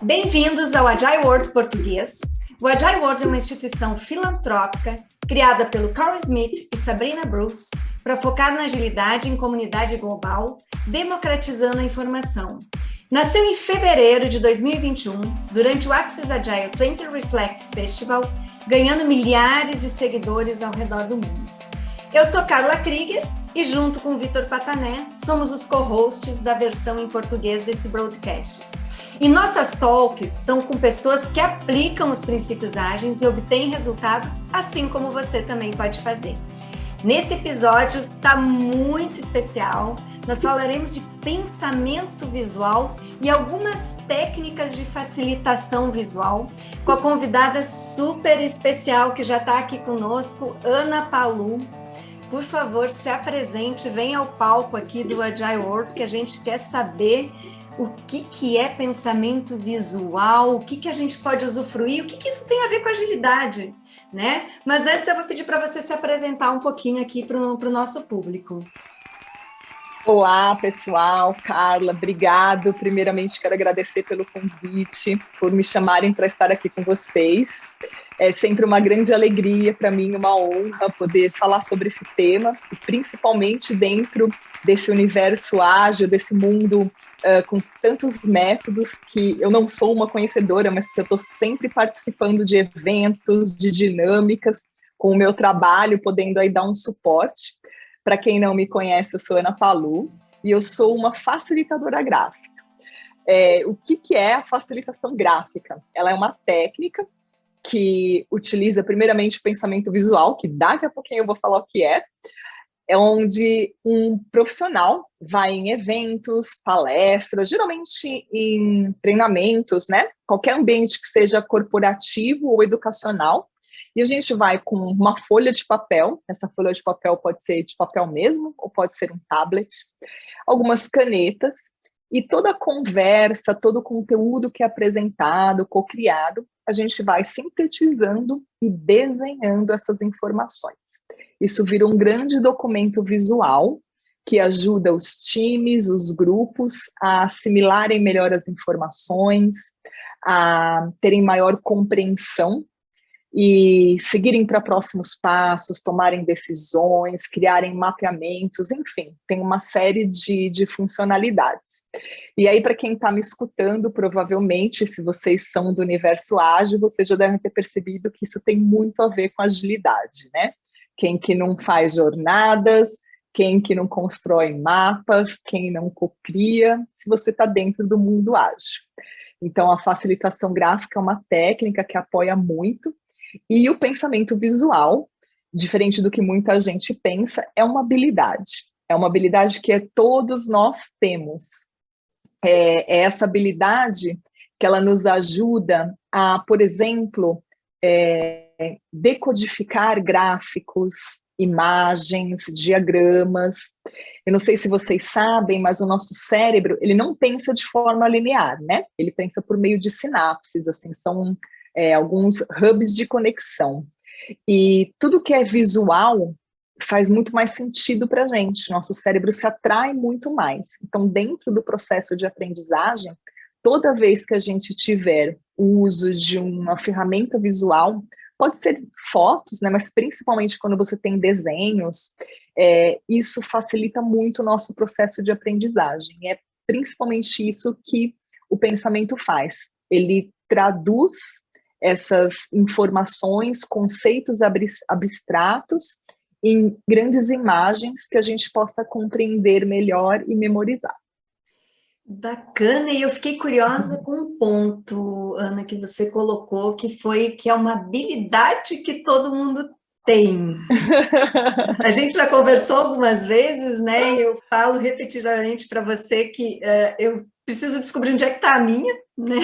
Bem-vindos ao Agile World Português. O Agile World é uma instituição filantrópica criada pelo Carl Smith e Sabrina Bruce para focar na agilidade em comunidade global, democratizando a informação. Nasceu em fevereiro de 2021, durante o Access Agile 20 Reflect Festival, ganhando milhares de seguidores ao redor do mundo. Eu sou Carla Krieger e, junto com o Vitor Patané, somos os co-hosts da versão em português desse broadcast. E nossas talks são com pessoas que aplicam os princípios ágeis e obtêm resultados, assim como você também pode fazer. Nesse episódio está muito especial. Nós falaremos de pensamento visual e algumas técnicas de facilitação visual com a convidada super especial que já está aqui conosco, Ana Palu. Por favor, se apresente, venha ao palco aqui do Agile World, que a gente quer saber o que é pensamento visual, o que a gente pode usufruir, o que isso tem a ver com agilidade, né? Mas antes eu vou pedir para você se apresentar um pouquinho aqui para o nosso público. Olá, pessoal. Carla, obrigado. Primeiramente, quero agradecer pelo convite, por me chamarem para estar aqui com vocês. É sempre uma grande alegria para mim, uma honra poder falar sobre esse tema, e principalmente dentro desse universo ágil, desse mundo com tantos métodos, que eu não sou uma conhecedora, mas que eu estou sempre participando de eventos, de dinâmicas, com o meu trabalho, podendo aí dar um suporte. Para quem não me conhece, eu sou Ana Palu e eu sou uma facilitadora gráfica. O que é a facilitação gráfica? Ela é uma técnica que utiliza primeiramente o pensamento visual, que daqui a pouquinho eu vou falar o que é onde um profissional vai em eventos, palestras, geralmente em treinamentos, né? Qualquer ambiente que seja corporativo ou educacional, e a gente vai com uma folha de papel, essa folha de papel pode ser de papel mesmo, ou pode ser um tablet, algumas canetas, e toda a conversa, todo o conteúdo que é apresentado, co-criado, a gente vai sintetizando e desenhando essas informações. Isso vira um grande documento visual que ajuda os times, os grupos a assimilarem melhor as informações, a terem maior compreensão e seguirem para próximos passos, tomarem decisões, criarem mapeamentos, enfim, tem uma série de funcionalidades. E aí, para quem está me escutando, provavelmente, se vocês são do universo ágil, vocês já devem ter percebido que isso tem muito a ver com agilidade, né? Quem que não faz jornadas, quem que não constrói mapas, quem não cocria, se você está dentro do mundo ágil. Então, a facilitação gráfica é uma técnica que apoia muito, e o pensamento visual, diferente do que muita gente pensa, é uma habilidade que todos nós temos. É essa habilidade que ela nos ajuda a, por exemplo, decodificar gráficos, imagens, diagramas. Eu não sei se vocês sabem, mas o nosso cérebro, ele não pensa de forma linear, né? Ele pensa por meio de sinapses, assim, são alguns hubs de conexão. E tudo que é visual faz muito mais sentido para a gente, nosso cérebro se atrai muito mais. Então, dentro do processo de aprendizagem, toda vez que a gente tiver o uso de uma ferramenta visual, pode ser fotos, né, mas principalmente quando você tem desenhos, isso facilita muito o nosso processo de aprendizagem. É principalmente isso que o pensamento faz. Ele traduz essas informações, conceitos abstratos em grandes imagens que a gente possa compreender melhor e memorizar. Bacana, e eu fiquei curiosa com um ponto, Ana, que você colocou, que é uma habilidade que todo mundo tem. A gente já conversou algumas vezes, né? E eu falo repetidamente para você que eu preciso descobrir onde é que está a minha, né?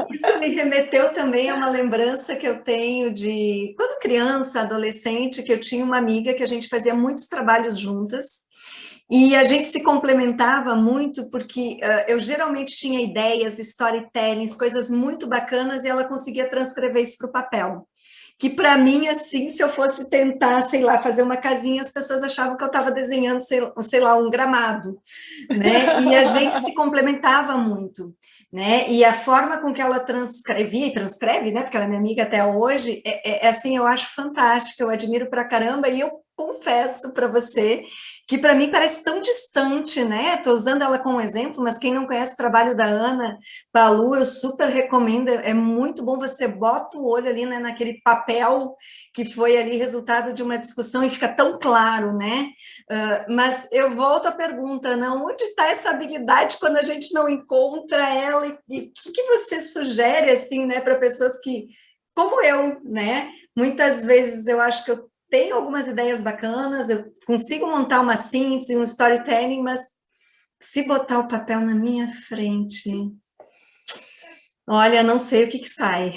Isso me remeteu também a uma lembrança que eu tenho de quando criança, adolescente, que eu tinha uma amiga que a gente fazia muitos trabalhos juntas. E a gente se complementava muito porque eu geralmente tinha ideias, storytellings, coisas muito bacanas, e ela conseguia transcrever isso para o papel. que para mim, assim, se eu fosse tentar, sei lá, fazer uma casinha, as pessoas achavam que eu estava desenhando, sei lá, um gramado, né? E a gente se complementava muito, né? E a forma com que ela transcrevia, e transcreve, né? Porque ela é minha amiga até hoje, assim, eu acho fantástica, eu admiro pra caramba, e eu confesso para você que para mim parece tão distante, né? Estou usando ela como exemplo, mas quem não conhece o trabalho da Ana Palu, eu super recomendo, é muito bom, você bota o olho ali, né, naquele papel que foi ali resultado de uma discussão e fica tão claro, né? Mas eu volto à pergunta, não, onde está essa habilidade quando a gente não encontra ela? E o que você sugere, assim, né, para pessoas que, como eu, né? Muitas vezes eu acho que eu tenho algumas ideias bacanas, eu consigo montar uma síntese, um storytelling, mas se botar o papel na minha frente, olha, não sei o que sai.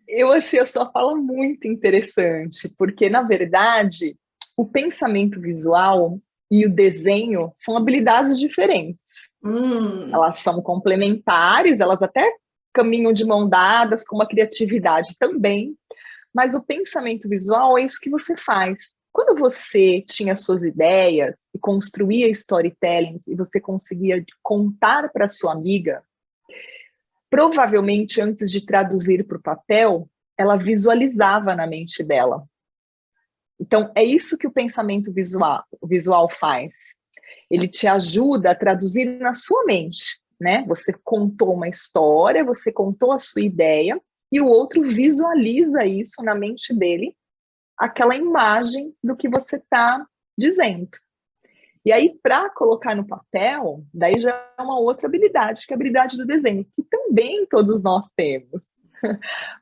Eu achei a sua fala muito interessante, porque, na verdade, o pensamento visual e o desenho são habilidades diferentes. Elas são complementares, elas até caminham de mão dadas com uma criatividade também, mas o pensamento visual é isso que você faz. Quando você tinha suas ideias e construía storytelling e você conseguia contar para sua amiga, provavelmente antes de traduzir para o papel, ela visualizava na mente dela. Então, é isso que o pensamento visual faz. Ele te ajuda a traduzir na sua mente, né? Você contou uma história, você contou a sua ideia, e o outro visualiza isso na mente dele, aquela imagem do que você está dizendo. E aí, para colocar no papel, daí já é uma outra habilidade, que é a habilidade do desenho, que também todos nós temos.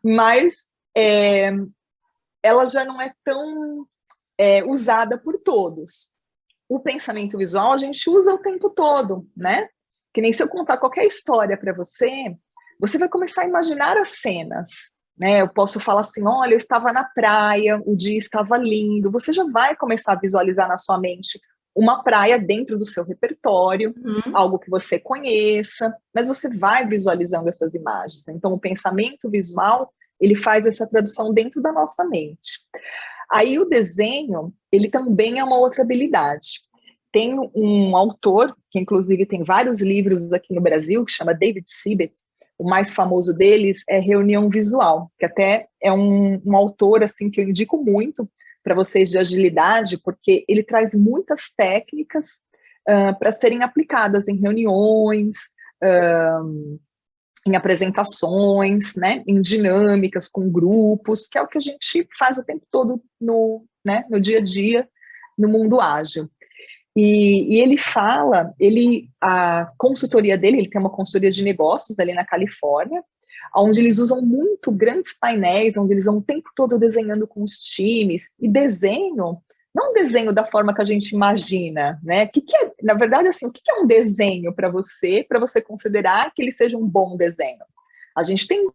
Mas ela já não é tão usada por todos. O pensamento visual a gente usa o tempo todo, né? Que nem se eu contar qualquer história para você, você vai começar a imaginar as cenas, né? Eu posso falar assim, olha, eu estava na praia, o dia estava lindo, você já vai começar a visualizar na sua mente uma praia dentro do seu repertório, algo que você conheça, mas você vai visualizando essas imagens. Então, o pensamento visual, ele faz essa tradução dentro da nossa mente. Aí o desenho, ele também é uma outra habilidade. Tem um autor, que inclusive tem vários livros aqui no Brasil, que chama David Sibet. O mais famoso deles é Reunião Visual, que até é um autor assim, que eu indico muito para vocês de agilidade, porque ele traz muitas técnicas para serem aplicadas em reuniões, em apresentações, né, em dinâmicas com grupos, que é o que a gente faz o tempo todo no dia a dia, no mundo ágil. E ele fala, a consultoria dele, ele tem uma consultoria de negócios ali na Califórnia, onde eles usam muito grandes painéis, onde eles vão o tempo todo desenhando com os times, e desenho, não um desenho da forma que a gente imagina, né? Que é, na verdade, assim, o que é um desenho para você considerar que ele seja um bom desenho? A gente tem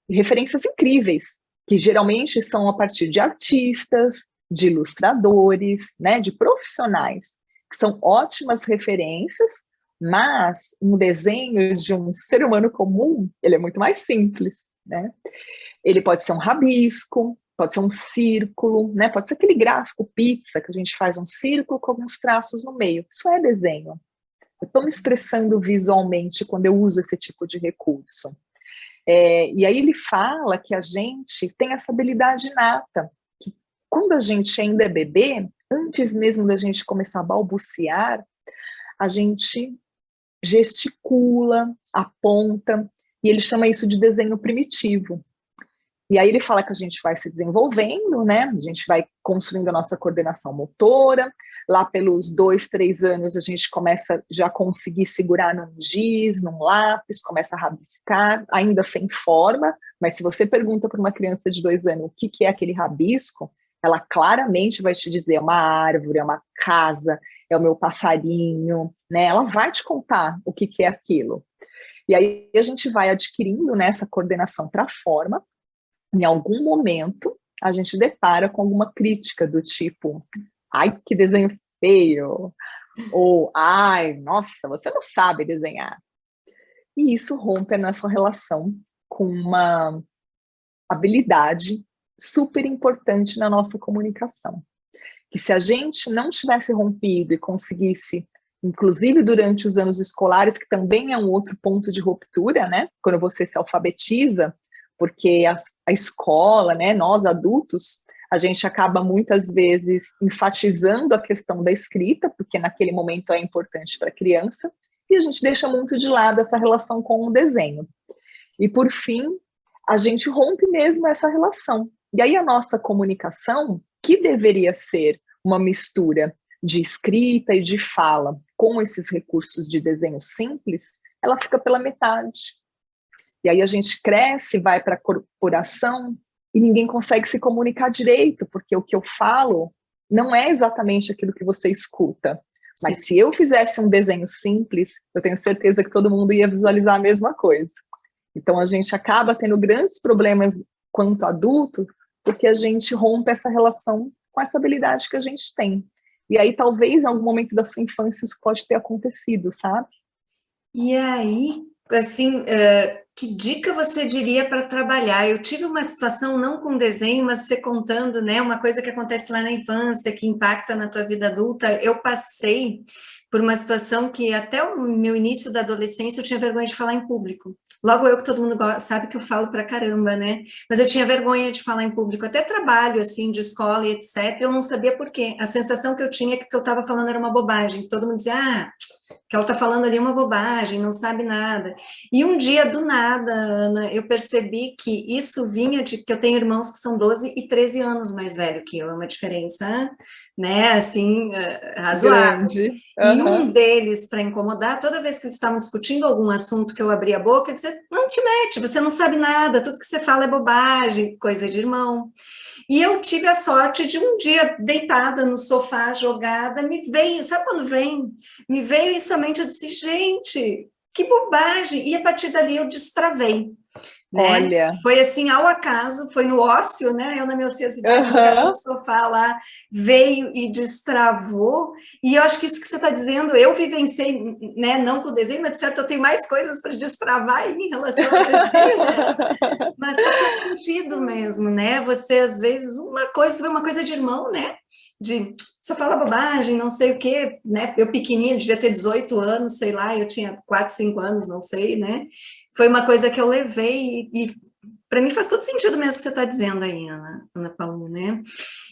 referências incríveis, que geralmente são a partir de artistas, de ilustradores, né? De profissionais, que são ótimas referências, mas um desenho de um ser humano comum, ele é muito mais simples, né? Ele pode ser um rabisco, pode ser um círculo, né? Pode ser aquele gráfico pizza que a gente faz um círculo com alguns traços no meio. Isso é desenho. Eu estou me expressando visualmente quando eu uso esse tipo de recurso. E aí ele fala que a gente tem essa habilidade inata, que quando a gente ainda é bebê, antes mesmo da gente começar a balbuciar, a gente gesticula, aponta, e ele chama isso de desenho primitivo. E aí ele fala que a gente vai se desenvolvendo, né? A gente vai construindo a nossa coordenação motora. Lá pelos 2, 3 anos a gente começa já a conseguir segurar num giz, num lápis, começa a rabiscar, ainda sem forma, mas se você pergunta para uma criança de 2 anos o que é aquele rabisco, ela claramente vai te dizer, é uma árvore, é uma casa, é o meu passarinho, né? Ela vai te contar o que é aquilo. E aí a gente vai adquirindo, né, essa coordenação para a forma. Em algum momento, a gente depara com alguma crítica do tipo, ai, que desenho feio, ou ai, nossa, você não sabe desenhar. E isso rompe a nossa relação com uma habilidade super importante na nossa comunicação. Que se a gente não tivesse rompido e conseguisse, inclusive durante os anos escolares, que também é um outro ponto de ruptura, né? Quando você se alfabetiza, porque a escola, né, nós adultos, a gente acaba muitas vezes enfatizando a questão da escrita, porque naquele momento é importante para a criança, e a gente deixa muito de lado essa relação com o desenho. E por fim, a gente rompe mesmo essa relação. E aí a nossa comunicação, que deveria ser uma mistura de escrita e de fala com esses recursos de desenho simples, ela fica pela metade. E aí a gente cresce, vai para a corporação e ninguém consegue se comunicar direito, porque o que eu falo não é exatamente aquilo que você escuta. Sim. Mas se eu fizesse um desenho simples, eu tenho certeza que todo mundo ia visualizar a mesma coisa. Então a gente acaba tendo grandes problemas quanto adulto, porque a gente rompe essa relação com essa habilidade que a gente tem. E aí talvez em algum momento da sua infância isso pode ter acontecido, sabe? E aí, assim, que dica você diria para trabalhar? Eu tive uma situação, não com desenho, mas você contando, né, uma coisa que acontece lá na infância, que impacta na tua vida adulta. Eu passei por uma situação que até o meu início da adolescência eu tinha vergonha de falar em público. Logo eu, que todo mundo sabe que eu falo pra caramba, né? Mas eu tinha vergonha de falar em público, até trabalho, assim, de escola e etc. Eu não sabia por quê. A sensação que eu tinha é que o que eu estava falando era uma bobagem. Todo mundo dizia, que ela está falando ali uma bobagem, não sabe nada. E um dia, do nada, Ana, eu percebi que isso vinha de que eu tenho irmãos que são 12 e 13 anos mais velho que eu, é uma diferença, né, assim, razoável. Grande. E um deles, para incomodar, toda vez que eles estavam discutindo algum assunto que eu abria a boca, eu dizia, não te mete, você não sabe nada, tudo que você fala é bobagem, coisa de irmão. E eu tive a sorte de um dia, deitada no sofá, jogada, me veio, sabe quando vem? Me veio isso à mente, eu disse, gente, que bobagem! E a partir dali eu destravei. Né? Olha. Foi assim, ao acaso, foi no ócio, né? Eu na minha ociosidade, jogada no sofá lá, veio e destravou. E eu acho que isso que você está dizendo, eu vivenciei, né? Não com o desenho, mas de certo eu tenho mais coisas para destravar aí em relação ao desenho, né? Mas faz sentido mesmo, né? Você, às vezes, uma coisa de irmão, né? De só fala bobagem, não sei o quê, né? Eu pequenininha, devia ter 18 anos, sei lá, eu tinha 4, 5 anos, não sei, né? Foi uma coisa que eu levei e para mim faz todo sentido mesmo o que você está dizendo aí, Ana Paula, né?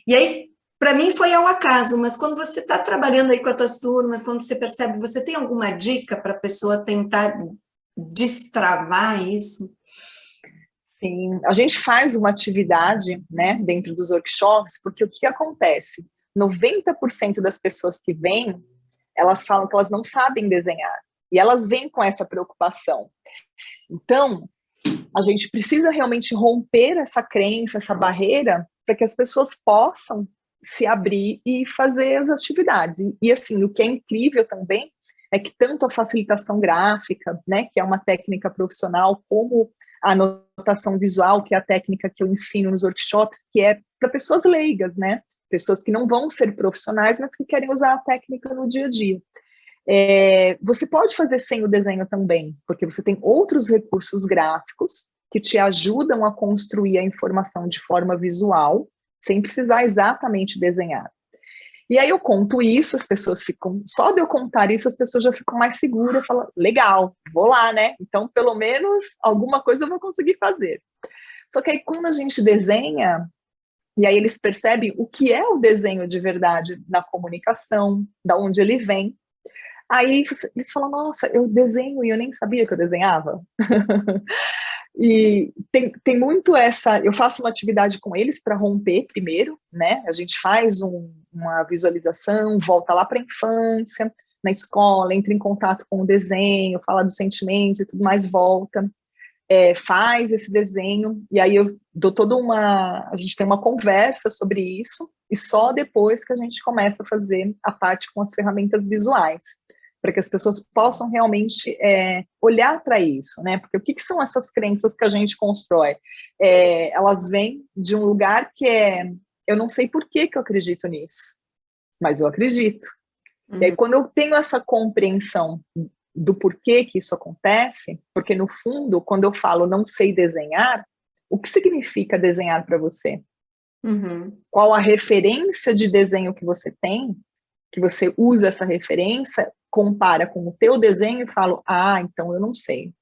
E aí, para mim foi ao acaso, mas quando você está trabalhando aí com as tuas turmas, quando você percebe, você tem alguma dica para a pessoa tentar destravar isso? Sim, a gente faz uma atividade, né, dentro dos workshops, porque o que acontece? 90% das pessoas que vêm, elas falam que elas não sabem desenhar, e elas vêm com essa preocupação. Então, a gente precisa realmente romper essa crença, essa barreira, para que as pessoas possam se abrir e fazer as atividades. E assim, o que é incrível também é que tanto a facilitação gráfica, né, que é uma técnica profissional, como a anotação visual, que é a técnica que eu ensino nos workshops, que é para pessoas leigas, né? Pessoas que não vão ser profissionais, mas que querem usar a técnica no dia a dia. Você pode fazer sem o desenho também, porque você tem outros recursos gráficos que te ajudam a construir a informação de forma visual, sem precisar exatamente desenhar. E aí eu conto isso, as pessoas ficam, só de eu contar isso, as pessoas já ficam mais seguras, falam, legal, vou lá, né? Então, pelo menos, alguma coisa eu vou conseguir fazer. Só que aí, quando a gente desenha, e aí eles percebem o que é o desenho de verdade na comunicação, da onde ele vem, aí eles falam, nossa, eu desenho e eu nem sabia que eu desenhava. E tem muito essa, eu faço uma atividade com eles para romper primeiro, né? A gente faz uma visualização, volta lá para a infância, na escola, entra em contato com o desenho, fala dos sentimentos e tudo mais, volta, faz esse desenho, e aí eu dou a gente tem uma conversa sobre isso, e só depois que a gente começa a fazer a parte com as ferramentas visuais, para que as pessoas possam realmente olhar para isso, né? Porque o que são essas crenças que a gente constrói? Elas vêm de um lugar que eu não sei por que eu acredito nisso, mas eu acredito. E aí, quando eu tenho essa compreensão do porquê que isso acontece, porque no fundo, quando eu falo não sei desenhar, o que significa desenhar para você? Uhum. Qual a referência de desenho que você tem, que você usa essa referência, compara com o teu desenho e fala, então eu não sei.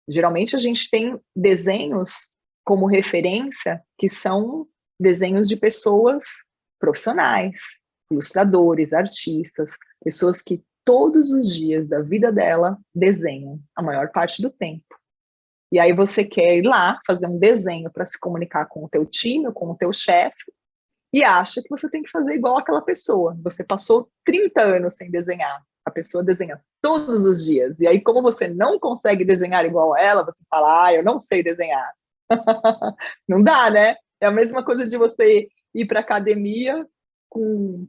Geralmente a gente tem desenhos como referência que são desenhos de pessoas profissionais, ilustradores, artistas, pessoas que todos os dias da vida dela desenham, a maior parte do tempo. E aí você quer ir lá fazer um desenho para se comunicar com o teu time, com o teu chefe, e acha que você tem que fazer igual aquela pessoa. Você passou 30 anos sem desenhar. A pessoa desenha todos os dias. E aí, como você não consegue desenhar igual a ela, você fala, eu não sei desenhar. Não dá, né? É a mesma coisa de você ir para academia com...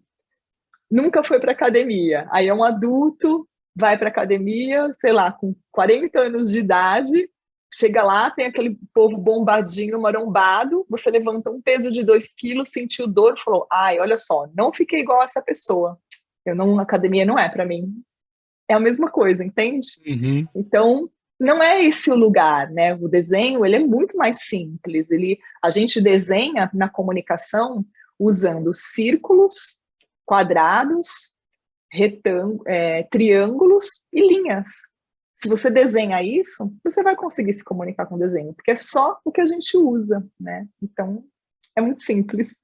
Nunca foi para academia. Aí é um adulto, vai para academia, sei lá, com 40 anos de idade, chega lá, tem aquele povo bombadinho, marombado, você levanta um peso de 2 quilos, sentiu dor, falou, olha só, não fiquei igual a essa pessoa. Academia não é para mim. É a mesma coisa, entende? Uhum. Então, não é esse o lugar, né? O desenho, ele é muito mais simples. A gente desenha na comunicação usando círculos, quadrados, triângulos e linhas. Se você desenha isso, você vai conseguir se comunicar com o desenho, porque é só o que a gente usa, né? Então, é muito simples.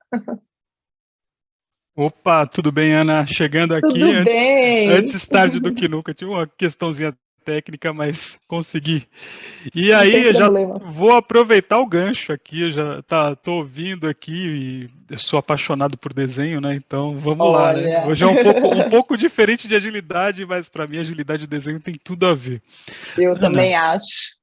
Opa, tudo bem, Ana? Chegando aqui, Tudo bem! antes tarde do que nunca. Tive uma questãozinha técnica, mas consegui. E Não aí, tem eu já problema. vou aproveitar o gancho aqui, eu já tô ouvindo aqui e eu sou apaixonado por desenho, né? Então, vamos lá, né? Olha. Hoje é um pouco diferente de agilidade, mas para mim agilidade e desenho tem tudo a ver. Eu Ana, também acho.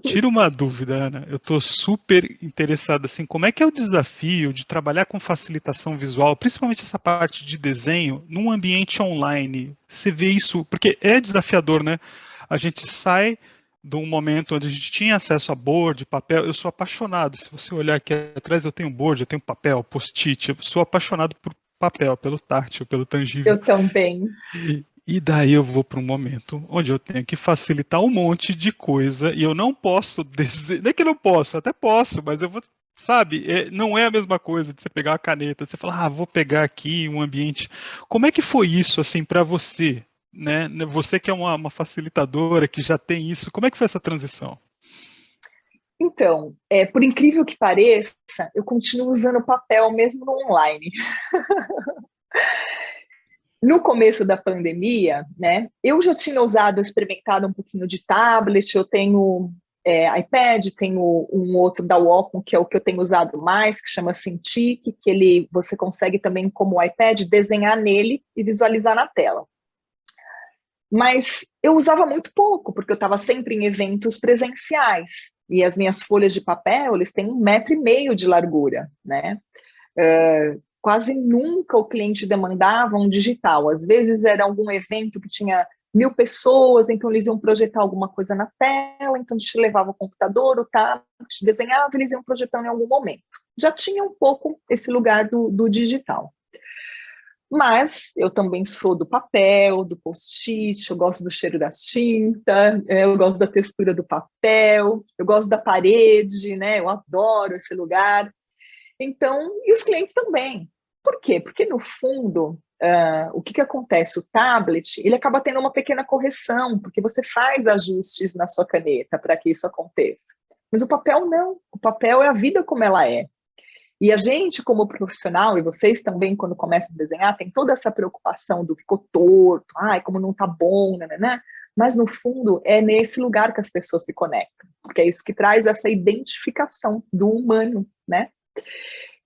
tira uma dúvida, Ana. Eu estou super interessado assim, como é que é o desafio de trabalhar com facilitação visual, principalmente essa parte de desenho, num ambiente online? Você vê isso, porque é desafiador, né? A gente sai de um momento onde a gente tinha acesso a board, papel. Eu sou apaixonado. Se você olhar aqui atrás, eu tenho board, eu tenho papel, post-it. Eu sou apaixonado por papel, pelo tátil, pelo tangível. Eu também. E daí eu vou para um momento onde eu tenho que facilitar um monte de coisa e eu não posso desenhar. Nem que eu não posso, até posso, mas eu vou. Sabe, não é a mesma coisa de você pegar uma caneta, você falar, vou pegar aqui um ambiente. Como é que foi isso, assim, para você? Né? Você que é uma facilitadora, que já tem isso, como é que foi essa transição? Então, por incrível que pareça, eu continuo usando papel mesmo no online. No começo da pandemia, né, eu já tinha experimentado um pouquinho de tablet, eu tenho iPad, tenho um outro da Wacom, que é o que eu tenho usado mais, que chama Cintiq, que você consegue também, como o iPad, desenhar nele e visualizar na tela. Mas eu usava muito pouco, porque eu estava sempre em eventos presenciais, e as minhas folhas de papel, eles têm 1,5 metro de largura, né? Quase nunca o cliente demandava um digital. Às vezes era algum evento que tinha 1.000 pessoas, então eles iam projetar alguma coisa na tela, então a gente levava o computador, o tablet, desenhava, eles iam projetando em algum momento. Já tinha um pouco esse lugar do digital. Mas eu também sou do papel, do post-it, eu gosto do cheiro da tinta, eu gosto da textura do papel, eu gosto da parede, né? Eu adoro esse lugar. Então, e os clientes também. Por quê? Porque, no fundo, o que acontece? O tablet, ele acaba tendo uma pequena correção, porque você faz ajustes na sua caneta para que isso aconteça. Mas o papel não. O papel é a vida como ela é. E a gente, como profissional, e vocês também, quando começam a desenhar, tem toda essa preocupação do ficou torto, como não tá bom, né? Mas, no fundo, é nesse lugar que as pessoas se conectam, porque é isso que traz essa identificação do humano, né?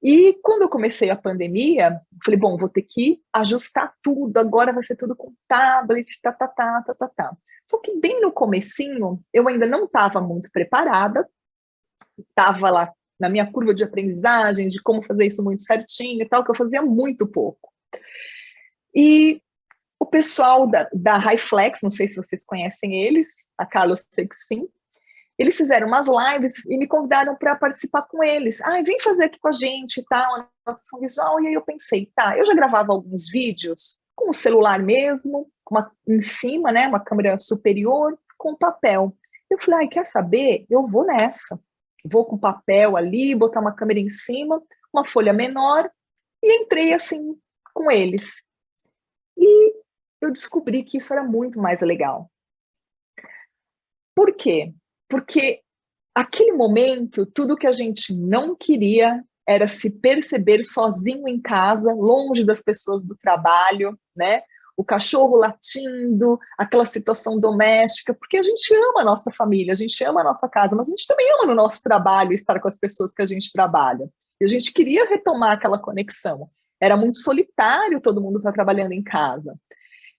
E quando eu comecei a pandemia, falei, bom, vou ter que ajustar tudo, agora vai ser tudo com tablet, tá. Só que bem no comecinho, eu ainda não estava muito preparada, estava lá na minha curva de aprendizagem, de como fazer isso muito certinho e tal, que eu fazia muito pouco. E o pessoal da HiFlex, não sei se vocês conhecem eles, a Carla, eu sei que sim, eles fizeram umas lives e me convidaram para participar com eles. Vem fazer aqui com a gente e tal, anotação visual. E aí eu pensei, eu já gravava alguns vídeos com o celular mesmo, em cima, né, uma câmera superior com papel. Eu falei, ai, quer saber? Eu vou nessa. Vou com papel ali, botar uma câmera em cima, uma folha menor, e entrei assim com eles. E eu descobri que isso era muito mais legal. Por quê? Porque aquele momento, tudo que a gente não queria era se perceber sozinho em casa, longe das pessoas do trabalho, né? O cachorro latindo, aquela situação doméstica, porque a gente ama a nossa família, a gente ama a nossa casa, mas a gente também ama no nosso trabalho estar com as pessoas que a gente trabalha. E a gente queria retomar aquela conexão. Era muito solitário todo mundo estar trabalhando em casa.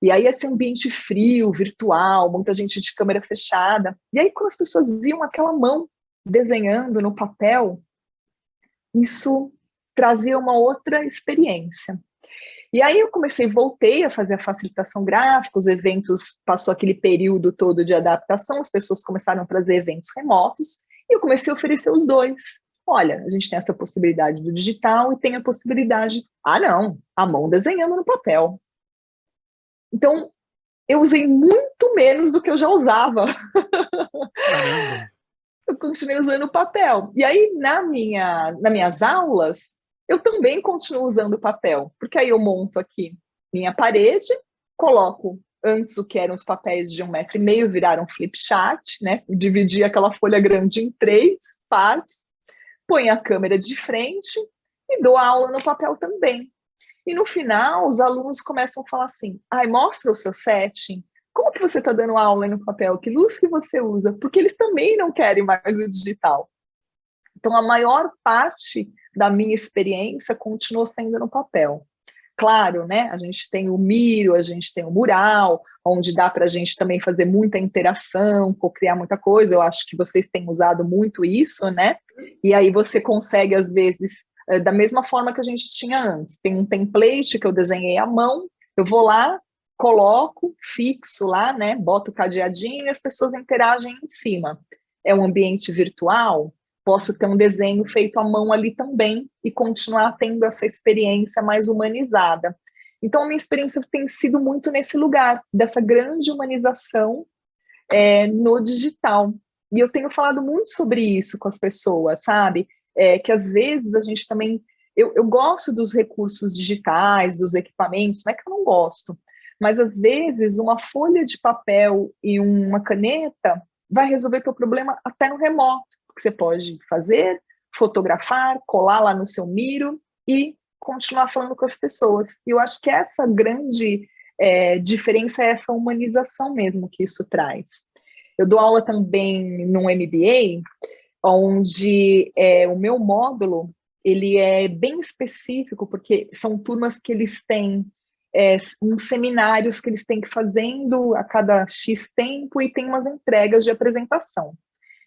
E aí esse ambiente frio, virtual, muita gente de câmera fechada. E aí quando as pessoas viam aquela mão desenhando no papel, isso trazia uma outra experiência. E aí eu voltei a fazer a facilitação gráfica, os eventos, passou aquele período todo de adaptação, as pessoas começaram a trazer eventos remotos, e eu comecei a oferecer os dois. Olha, a gente tem essa possibilidade do digital e tem a possibilidade, não, a mão desenhando no papel. Então, eu usei muito menos do que eu já usava. Caramba. Eu continuei usando o papel. E aí, nas minhas aulas, eu também continuo usando o papel, porque aí eu monto aqui minha parede, coloco antes o que eram os papéis de 1,5 m, viraram flip chart, né? Dividi aquela folha grande em 3 partes, ponho a câmera de frente e dou aula no papel também. E no final, os alunos começam a falar assim, mostra o seu setting, como que você está dando aula no papel? Que luz que você usa? Porque eles também não querem mais o digital. Então, a maior parte da minha experiência continuou sendo no papel. Claro, né? A gente tem o Miro, a gente tem o Mural, onde dá para a gente também fazer muita interação, co-criar muita coisa. Eu acho que vocês têm usado muito isso, né? E aí você consegue, às vezes, da mesma forma que a gente tinha antes. Tem um template que eu desenhei à mão, eu vou lá, coloco, fixo lá, né? Boto o cadeadinho e as pessoas interagem em cima. É um ambiente virtual, posso ter um desenho feito à mão ali também e continuar tendo essa experiência mais humanizada. Então, a minha experiência tem sido muito nesse lugar, dessa grande humanização no digital. E eu tenho falado muito sobre isso com as pessoas, sabe? Que às vezes a gente também... Eu gosto dos recursos digitais, dos equipamentos, não é que eu não gosto, mas às vezes uma folha de papel e uma caneta vai resolver teu problema até no remoto, porque você pode fazer, fotografar, colar lá no seu Miro e continuar falando com as pessoas. E eu acho que essa grande diferença é essa humanização mesmo que isso traz. Eu dou aula também num MBA, onde o meu módulo ele é bem específico, porque são turmas que eles têm uns seminários que eles têm que ir fazendo a cada X tempo e tem umas entregas de apresentação.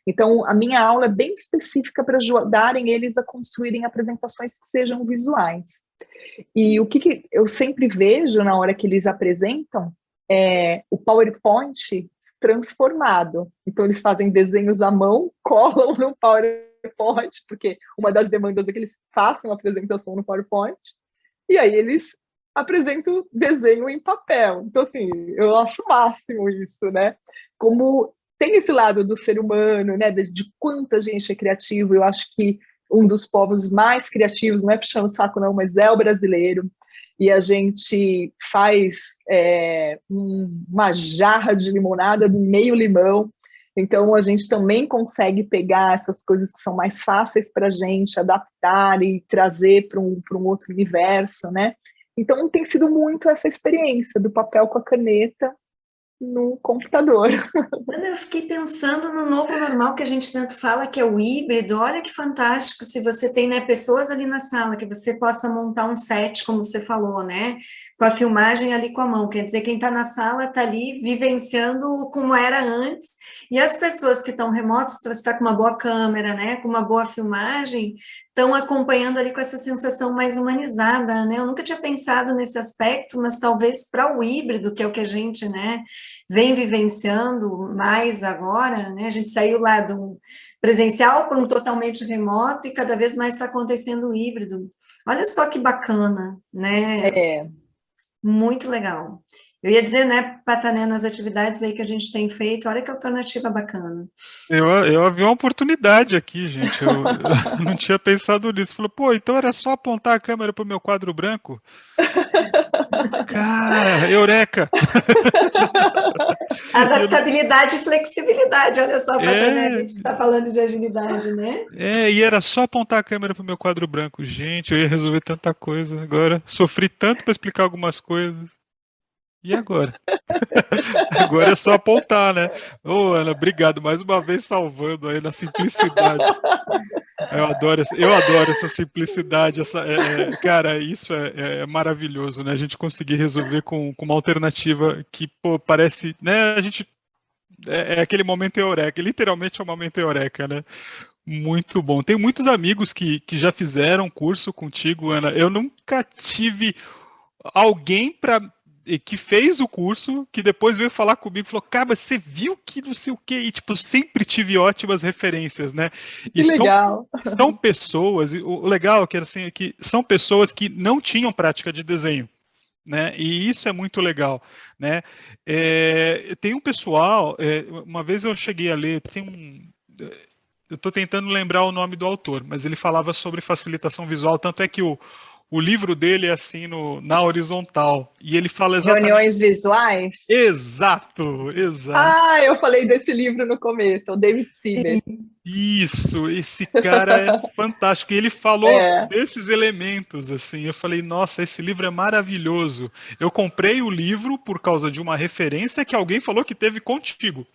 Então, a minha aula é bem específica para ajudarem eles a construírem apresentações que sejam visuais. E o que eu sempre vejo na hora que eles apresentam é o PowerPoint transformado. Então, eles fazem desenhos à mão, colam no PowerPoint, porque uma das demandas é que eles façam a apresentação no PowerPoint, e aí eles apresentam desenho em papel. Então, assim, eu acho o máximo isso, né? Como tem esse lado do ser humano, né? De quanta gente é criativo. Eu acho que um dos povos mais criativos, não é puxando o saco não, mas é o brasileiro. E a gente faz uma jarra de limonada de meio limão. Então, a gente também consegue pegar essas coisas que são mais fáceis para a gente adaptar e trazer para um outro universo, né? Então, tem sido muito essa experiência do papel com a caneta no computador. Ana, eu fiquei pensando no novo normal que a gente tanto fala, que é o híbrido. Olha que fantástico se você tem, né, pessoas ali na sala, que você possa montar um set, como você falou, né, com a filmagem ali com a mão. Quer dizer, quem está na sala está ali vivenciando como era antes, e as pessoas que estão remotas, se você está com uma boa câmera, né, com uma boa filmagem, estão acompanhando ali com essa sensação mais humanizada, né? Eu nunca tinha pensado nesse aspecto, mas talvez para o híbrido, que é o que a gente, né, vem vivenciando mais agora, né? A gente saiu lá do presencial para um totalmente remoto e cada vez mais está acontecendo o híbrido. Olha só que bacana, né? Muito legal. Eu ia dizer, né, Patané, nas atividades aí que a gente tem feito, olha que alternativa bacana. Eu vi uma oportunidade aqui, gente. Eu não tinha pensado nisso. Falei, pô, então era só apontar a câmera para o meu quadro branco? Cara, eureka! Adaptabilidade e flexibilidade, olha só, Patané, a É, gente está falando de agilidade, né? e era só apontar a câmera para o meu quadro branco. Gente, eu ia resolver tanta coisa agora. Sofri tanto para explicar algumas coisas. E agora? Agora é só apontar, né? Ô, Ana, obrigado mais uma vez salvando aí na simplicidade. Eu adoro essa simplicidade, cara, isso é maravilhoso, né? A gente conseguir resolver com uma alternativa que, pô, parece, né? A gente é aquele momento eureka, literalmente é um momento eureka, né? Muito bom. Tem muitos amigos que já fizeram curso contigo, Ana. Eu nunca tive alguém que fez o curso, que depois veio falar comigo e falou, cara, mas você viu que não sei o quê? E, tipo, sempre tive ótimas referências, né? Que E legal. são pessoas, e o legal é que, assim, é que são pessoas que não tinham prática de desenho. Né? E isso é muito legal, né? Tem um pessoal, uma vez eu cheguei a ler, eu estou tentando lembrar o nome do autor, mas ele falava sobre facilitação visual, tanto é que o livro dele é assim na horizontal, e ele fala exatamente. Reuniões visuais? Exato, exato. Ah, eu falei desse livro no começo, o David Seaver. Isso, esse cara é fantástico. E ele falou É. desses elementos, assim. Eu falei, nossa, esse livro é maravilhoso. Eu comprei o livro por causa de uma referência que alguém falou que teve contigo.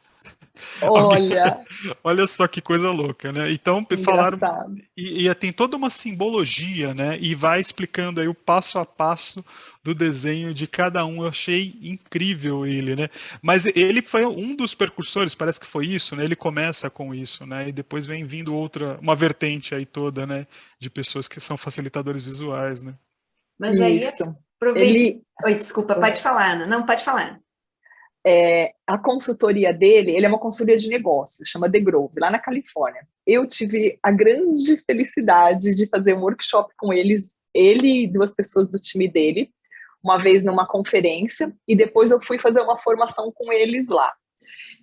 Alguém... Olha, Olha só que coisa louca, né? Então falaram engraçado. e tem toda uma simbologia, né? E vai explicando aí o passo a passo do desenho de cada um. Eu achei incrível ele, né? Mas ele foi um dos precursores, parece que foi isso, né? Ele começa com isso, né? E depois vem vindo uma vertente aí toda, né? De pessoas que são facilitadores visuais, né? Mas aí Isso. aproveita. Ele, Oi, desculpa, pode falar, Ana. Não, pode falar. a consultoria dele, ele é uma consultoria de negócios, chama The Grove, lá na Califórnia. Eu tive a grande felicidade de fazer um workshop com eles, ele e duas pessoas do time dele, uma vez numa conferência, e depois eu fui fazer uma formação com eles lá.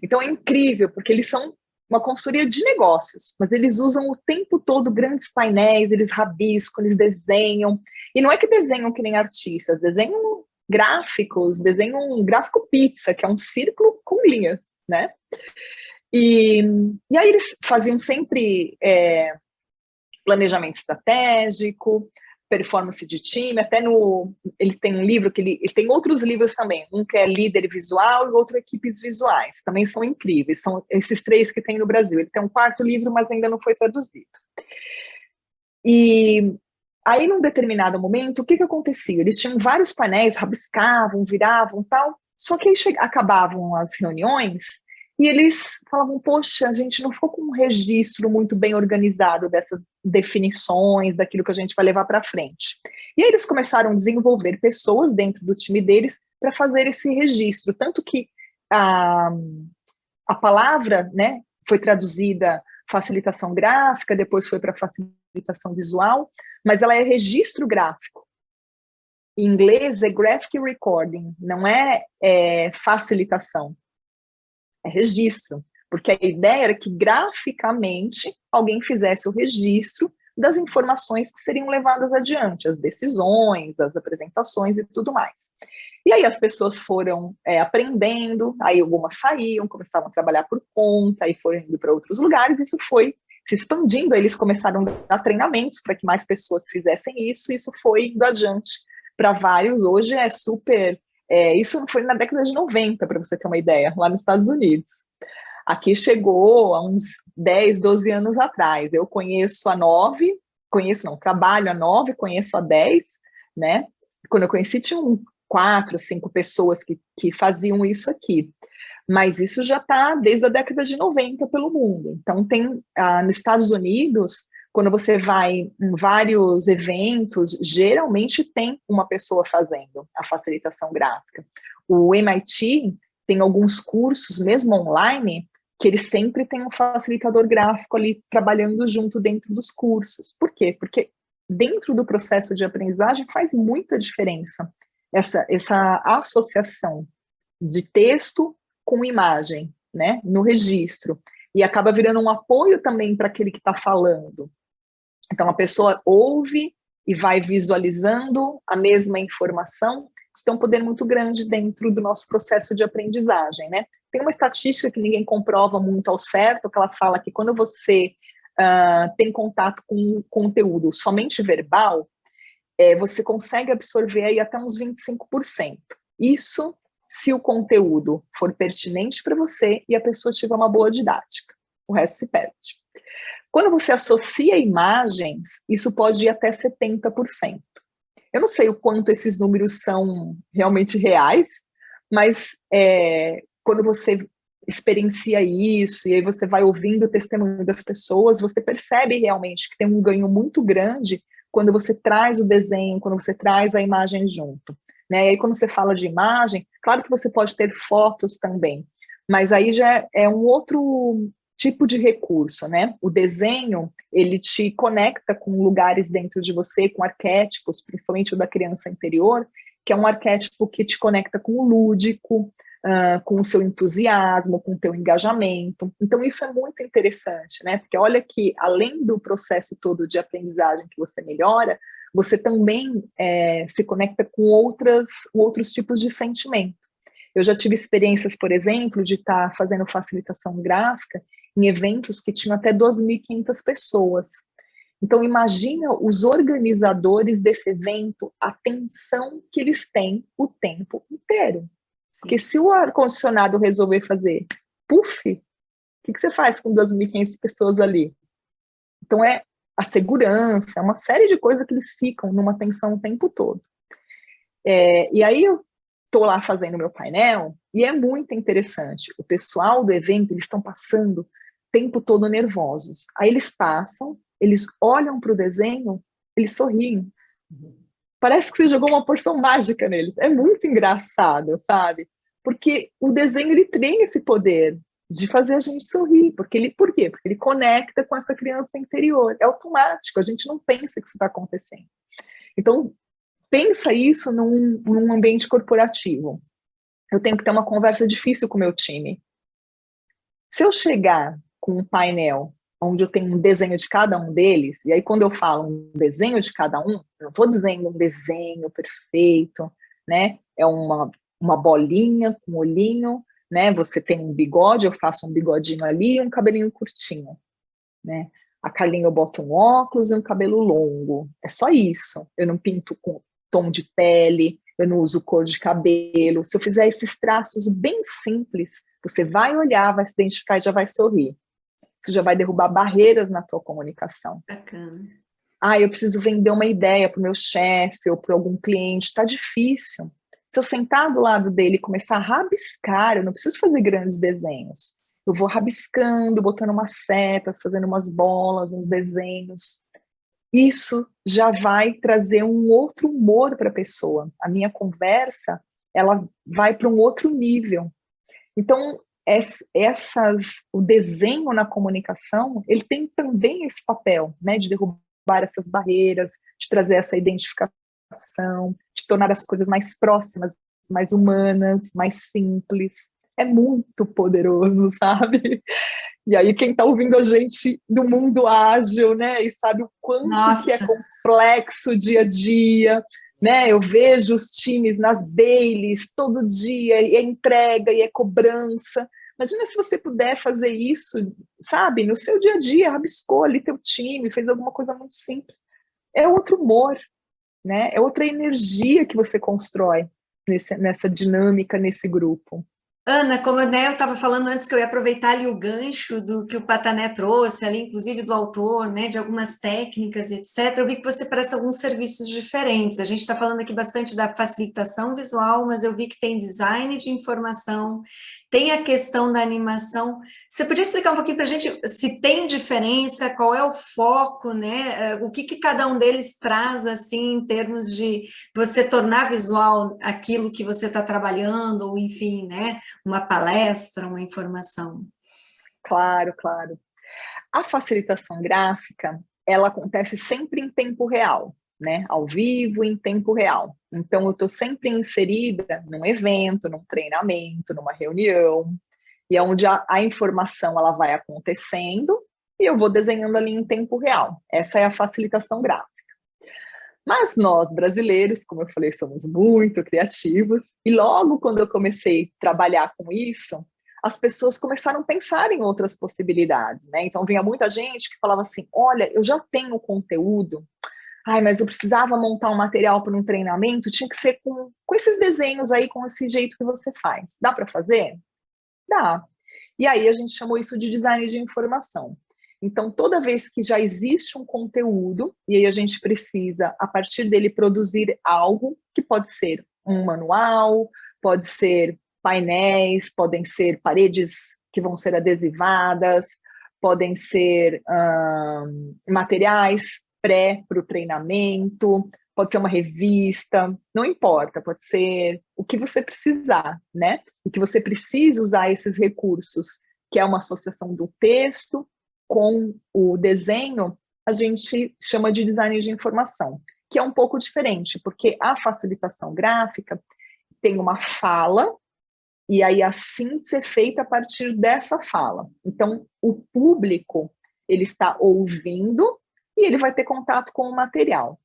Então é incrível, porque eles são uma consultoria de negócios, mas eles usam o tempo todo grandes painéis, eles rabiscam, eles desenham, e não é que desenham que nem artistas, desenham gráficos, desenham um gráfico pizza, que é um círculo com linhas, né? E aí eles faziam sempre planejamento estratégico, performance de time, ele tem um livro ele tem outros livros também, um que é líder visual e outro equipes visuais, também são incríveis, são esses 3 que tem no Brasil. Ele tem um 4º livro, mas ainda não foi traduzido. E aí, num determinado momento, o que acontecia? Eles tinham vários painéis, rabiscavam, viravam, tal, só que aí acabavam as reuniões e eles falavam, poxa, a gente não ficou com um registro muito bem organizado dessas definições, daquilo que a gente vai levar para frente. E aí eles começaram a desenvolver pessoas dentro do time deles para fazer esse registro, tanto que a palavra, né, foi traduzida facilitação gráfica, depois foi para facilitação visual, mas ela é registro gráfico. Em inglês é graphic recording, não é facilitação, é registro, porque a ideia era que graficamente alguém fizesse o registro das informações que seriam levadas adiante, as decisões, as apresentações e tudo mais. E aí as pessoas foram aprendendo, aí algumas saíam, começavam a trabalhar por conta, aí foram indo para outros lugares, isso foi se expandindo, eles começaram a dar treinamentos para que mais pessoas fizessem isso, e isso foi indo adiante para vários. Hoje é super... isso foi na década de 90, para você ter uma ideia, lá nos Estados Unidos. Aqui chegou há uns 10, 12 anos atrás. Eu conheço a 9, trabalho a 9, conheço a 10, né? Quando eu conheci, tinham 4, 5 pessoas que faziam isso aqui. Mas isso já está desde a década de 90 pelo mundo. Então, tem nos Estados Unidos, quando você vai em vários eventos, geralmente tem uma pessoa fazendo a facilitação gráfica. O MIT tem alguns cursos, mesmo online, que eles sempre têm um facilitador gráfico ali trabalhando junto dentro dos cursos. Por quê? Porque dentro do processo de aprendizagem faz muita diferença essa associação de texto com imagem, né, no registro, e acaba virando um apoio também para aquele que está falando. Então, a pessoa ouve e vai visualizando a mesma informação. Isso tem um poder muito grande dentro do nosso processo de aprendizagem, né? Tem uma estatística que ninguém comprova muito ao certo, que ela fala que quando você tem contato com conteúdo somente verbal, você consegue absorver aí até uns 25%. Isso se o conteúdo for pertinente para você e a pessoa tiver uma boa didática. O resto se perde. Quando você associa imagens, isso pode ir até 70%. Eu não sei o quanto esses números são realmente reais, mas quando você experiencia isso, e aí você vai ouvindo o testemunho das pessoas, você percebe realmente que tem um ganho muito grande quando você traz o desenho, quando você traz a imagem junto. Né? E aí quando você fala de imagem, claro que você pode ter fotos também, mas aí já é um outro tipo de recurso, né? O desenho, ele te conecta com lugares dentro de você, com arquétipos, principalmente o da criança interior, que é um arquétipo que te conecta com o lúdico, com o seu entusiasmo, com o teu engajamento. Então, isso é muito interessante, né? Porque olha que, além do processo todo de aprendizagem que você melhora, você também se conecta com outros tipos de sentimento. Eu já tive experiências, por exemplo, de estar fazendo facilitação gráfica em eventos que tinham até 2.500 pessoas. Então, imagina os organizadores desse evento, a tensão que eles têm o tempo inteiro. Porque se o ar-condicionado resolver fazer puff, o que você faz com 2.500 pessoas ali? Então, é a segurança, é uma série de coisas que eles ficam numa tensão o tempo todo. E aí eu estou lá fazendo meu painel e é muito interessante. O pessoal do evento, eles estão passando o tempo todo nervosos. Aí eles passam, eles olham para o desenho, eles sorriem. Parece que você jogou uma porção mágica neles. É muito engraçado, sabe? Porque o desenho, ele tem esse poder de fazer a gente sorrir. Por quê? Porque ele conecta com essa criança interior. É automático, a gente não pensa que isso está acontecendo. Então, pensa isso num ambiente corporativo. Eu tenho que ter uma conversa difícil com o meu time. Se eu chegar com um painel onde eu tenho um desenho de cada um deles, e aí quando eu falo um desenho de cada um, eu não estou dizendo um desenho perfeito, né? É uma bolinha com olhinho, né? Você tem um bigode, eu faço um bigodinho ali e um cabelinho curtinho, né? A Carlinha eu boto um óculos e um cabelo longo. É só isso. Eu não pinto com tom de pele, eu não uso cor de cabelo. Se eu fizer esses traços bem simples, você vai olhar, vai se identificar e já vai sorrir. Isso já vai derrubar barreiras na tua comunicação. Bacana. Eu preciso vender uma ideia para o meu chefe ou para algum cliente. Está difícil. Se eu sentar do lado dele e começar a rabiscar, eu não preciso fazer grandes desenhos. Eu vou rabiscando, botando umas setas, fazendo umas bolas, uns desenhos. Isso já vai trazer um outro humor para a pessoa. A minha conversa, ela vai para um outro nível. Então, o desenho na comunicação, ele tem também esse papel, né, de derrubar essas barreiras, de trazer essa identificação, de tornar as coisas mais próximas, mais humanas, mais simples. É muito poderoso, sabe? E aí quem está ouvindo a gente do mundo ágil, né, e sabe o quanto que é complexo o dia a dia, né? Eu vejo os times nas dailies todo dia, e é entrega, e é cobrança. Imagina se você puder fazer isso, sabe, no seu dia a dia, rabiscou ali teu time, fez alguma coisa muito simples. É outro humor, né? É outra energia que você constrói nessa dinâmica, nesse grupo. Ana, como eu estava falando antes que eu ia aproveitar ali o gancho do que o Patané trouxe, ali, inclusive do autor, né, de algumas técnicas, etc., eu vi que você presta alguns serviços diferentes. A gente está falando aqui bastante da facilitação visual, mas eu vi que tem design de informação, tem a questão da animação. Você podia explicar um pouquinho para a gente se tem diferença, qual é o foco, né? O que cada um deles traz, assim, em termos de você tornar visual aquilo que você está trabalhando, ou enfim, né? Uma palestra, uma informação. Claro, claro. A facilitação gráfica, ela acontece sempre em tempo real. né? Ao vivo, em tempo real. Então, eu estou sempre inserida num evento, num treinamento, numa reunião, e é onde a informação ela vai acontecendo e eu vou desenhando ali em tempo real. Essa é a facilitação gráfica. Mas nós, brasileiros, como eu falei, somos muito criativos, e logo quando eu comecei a trabalhar com isso, as pessoas começaram a pensar em outras possibilidades, né? Então, vinha muita gente que falava assim, olha, eu já tenho conteúdo, mas eu precisava montar um material para um treinamento, tinha que ser com esses desenhos aí, com esse jeito que você faz. Dá para fazer? Dá. E aí a gente chamou isso de design de informação. Então, toda vez que já existe um conteúdo, e aí a gente precisa, a partir dele, produzir algo, que pode ser um manual, pode ser painéis, podem ser paredes que vão ser adesivadas, podem ser materiais para o treinamento, pode ser uma revista, não importa, pode ser o que você precisar, né? E que você precise usar esses recursos, que é uma associação do texto com o desenho, a gente chama de design de informação, que é um pouco diferente, porque a facilitação gráfica tem uma fala, e aí a síntese é feita a partir dessa fala. Então, o público, ele está ouvindo e ele vai ter contato com o material.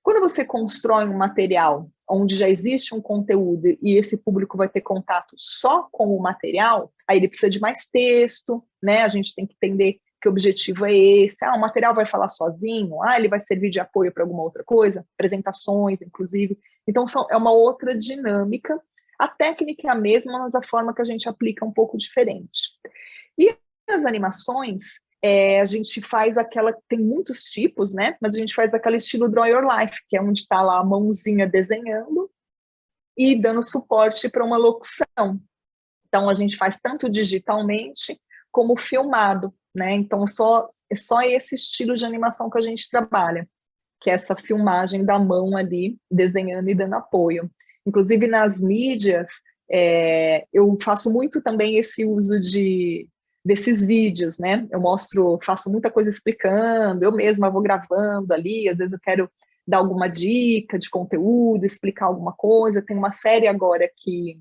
Quando você constrói um material onde já existe um conteúdo e esse público vai ter contato só com o material, aí ele precisa de mais texto, né? A gente tem que entender que objetivo é esse. O material vai falar sozinho? Ele vai servir de apoio para alguma outra coisa? Apresentações, inclusive. Então, é uma outra dinâmica. A técnica é a mesma, mas a forma que a gente aplica é um pouco diferente. E as animações, a gente faz aquela, tem muitos tipos, né? Mas a gente faz aquele estilo Draw Your Life, que é onde está lá a mãozinha desenhando e dando suporte para uma locução. Então, a gente faz tanto digitalmente como filmado, né? Então, é só esse estilo de animação que a gente trabalha, que é essa filmagem da mão ali, desenhando e dando apoio. Inclusive, nas mídias, eu faço muito também esse uso desses vídeos, né? Eu faço muita coisa explicando, eu mesma vou gravando ali, às vezes eu quero dar alguma dica de conteúdo, explicar alguma coisa. Tem uma série agora que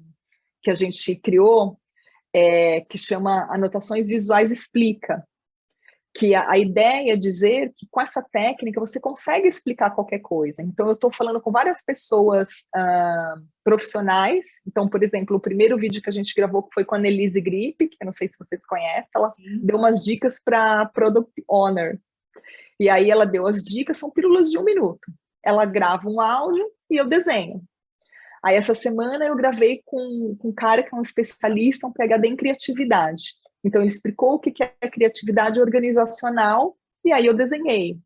a gente criou, que chama Anotações Visuais Explica, que a ideia é dizer que com essa técnica você consegue explicar qualquer coisa. Então, eu estou falando com várias pessoas profissionais. Então, por exemplo, o primeiro vídeo que a gente gravou foi com a Annelise Grip, que eu não sei se vocês conhecem, ela deu umas dicas para Product Owner. E aí ela deu as dicas, são pílulas de 1 minuto. Ela grava um áudio e eu desenho. Aí, essa semana, eu gravei com um cara que é um especialista, um PhD em criatividade. Então, ele explicou o que é criatividade organizacional, e aí eu desenhei.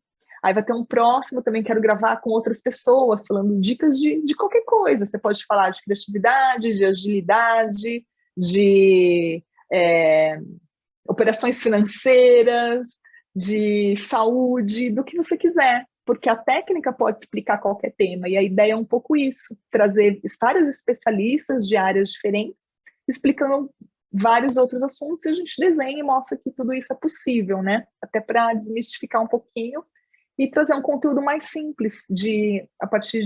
Aí vai ter um próximo, também quero gravar com outras pessoas, falando dicas de qualquer coisa. Você pode falar de criatividade, de agilidade, de operações financeiras, de saúde, do que você quiser. Porque a técnica pode explicar qualquer tema, e a ideia é um pouco isso, trazer vários especialistas de áreas diferentes, explicando vários outros assuntos, e a gente desenha e mostra que tudo isso é possível, né? Até para desmistificar um pouquinho e trazer um conteúdo mais simples, a partir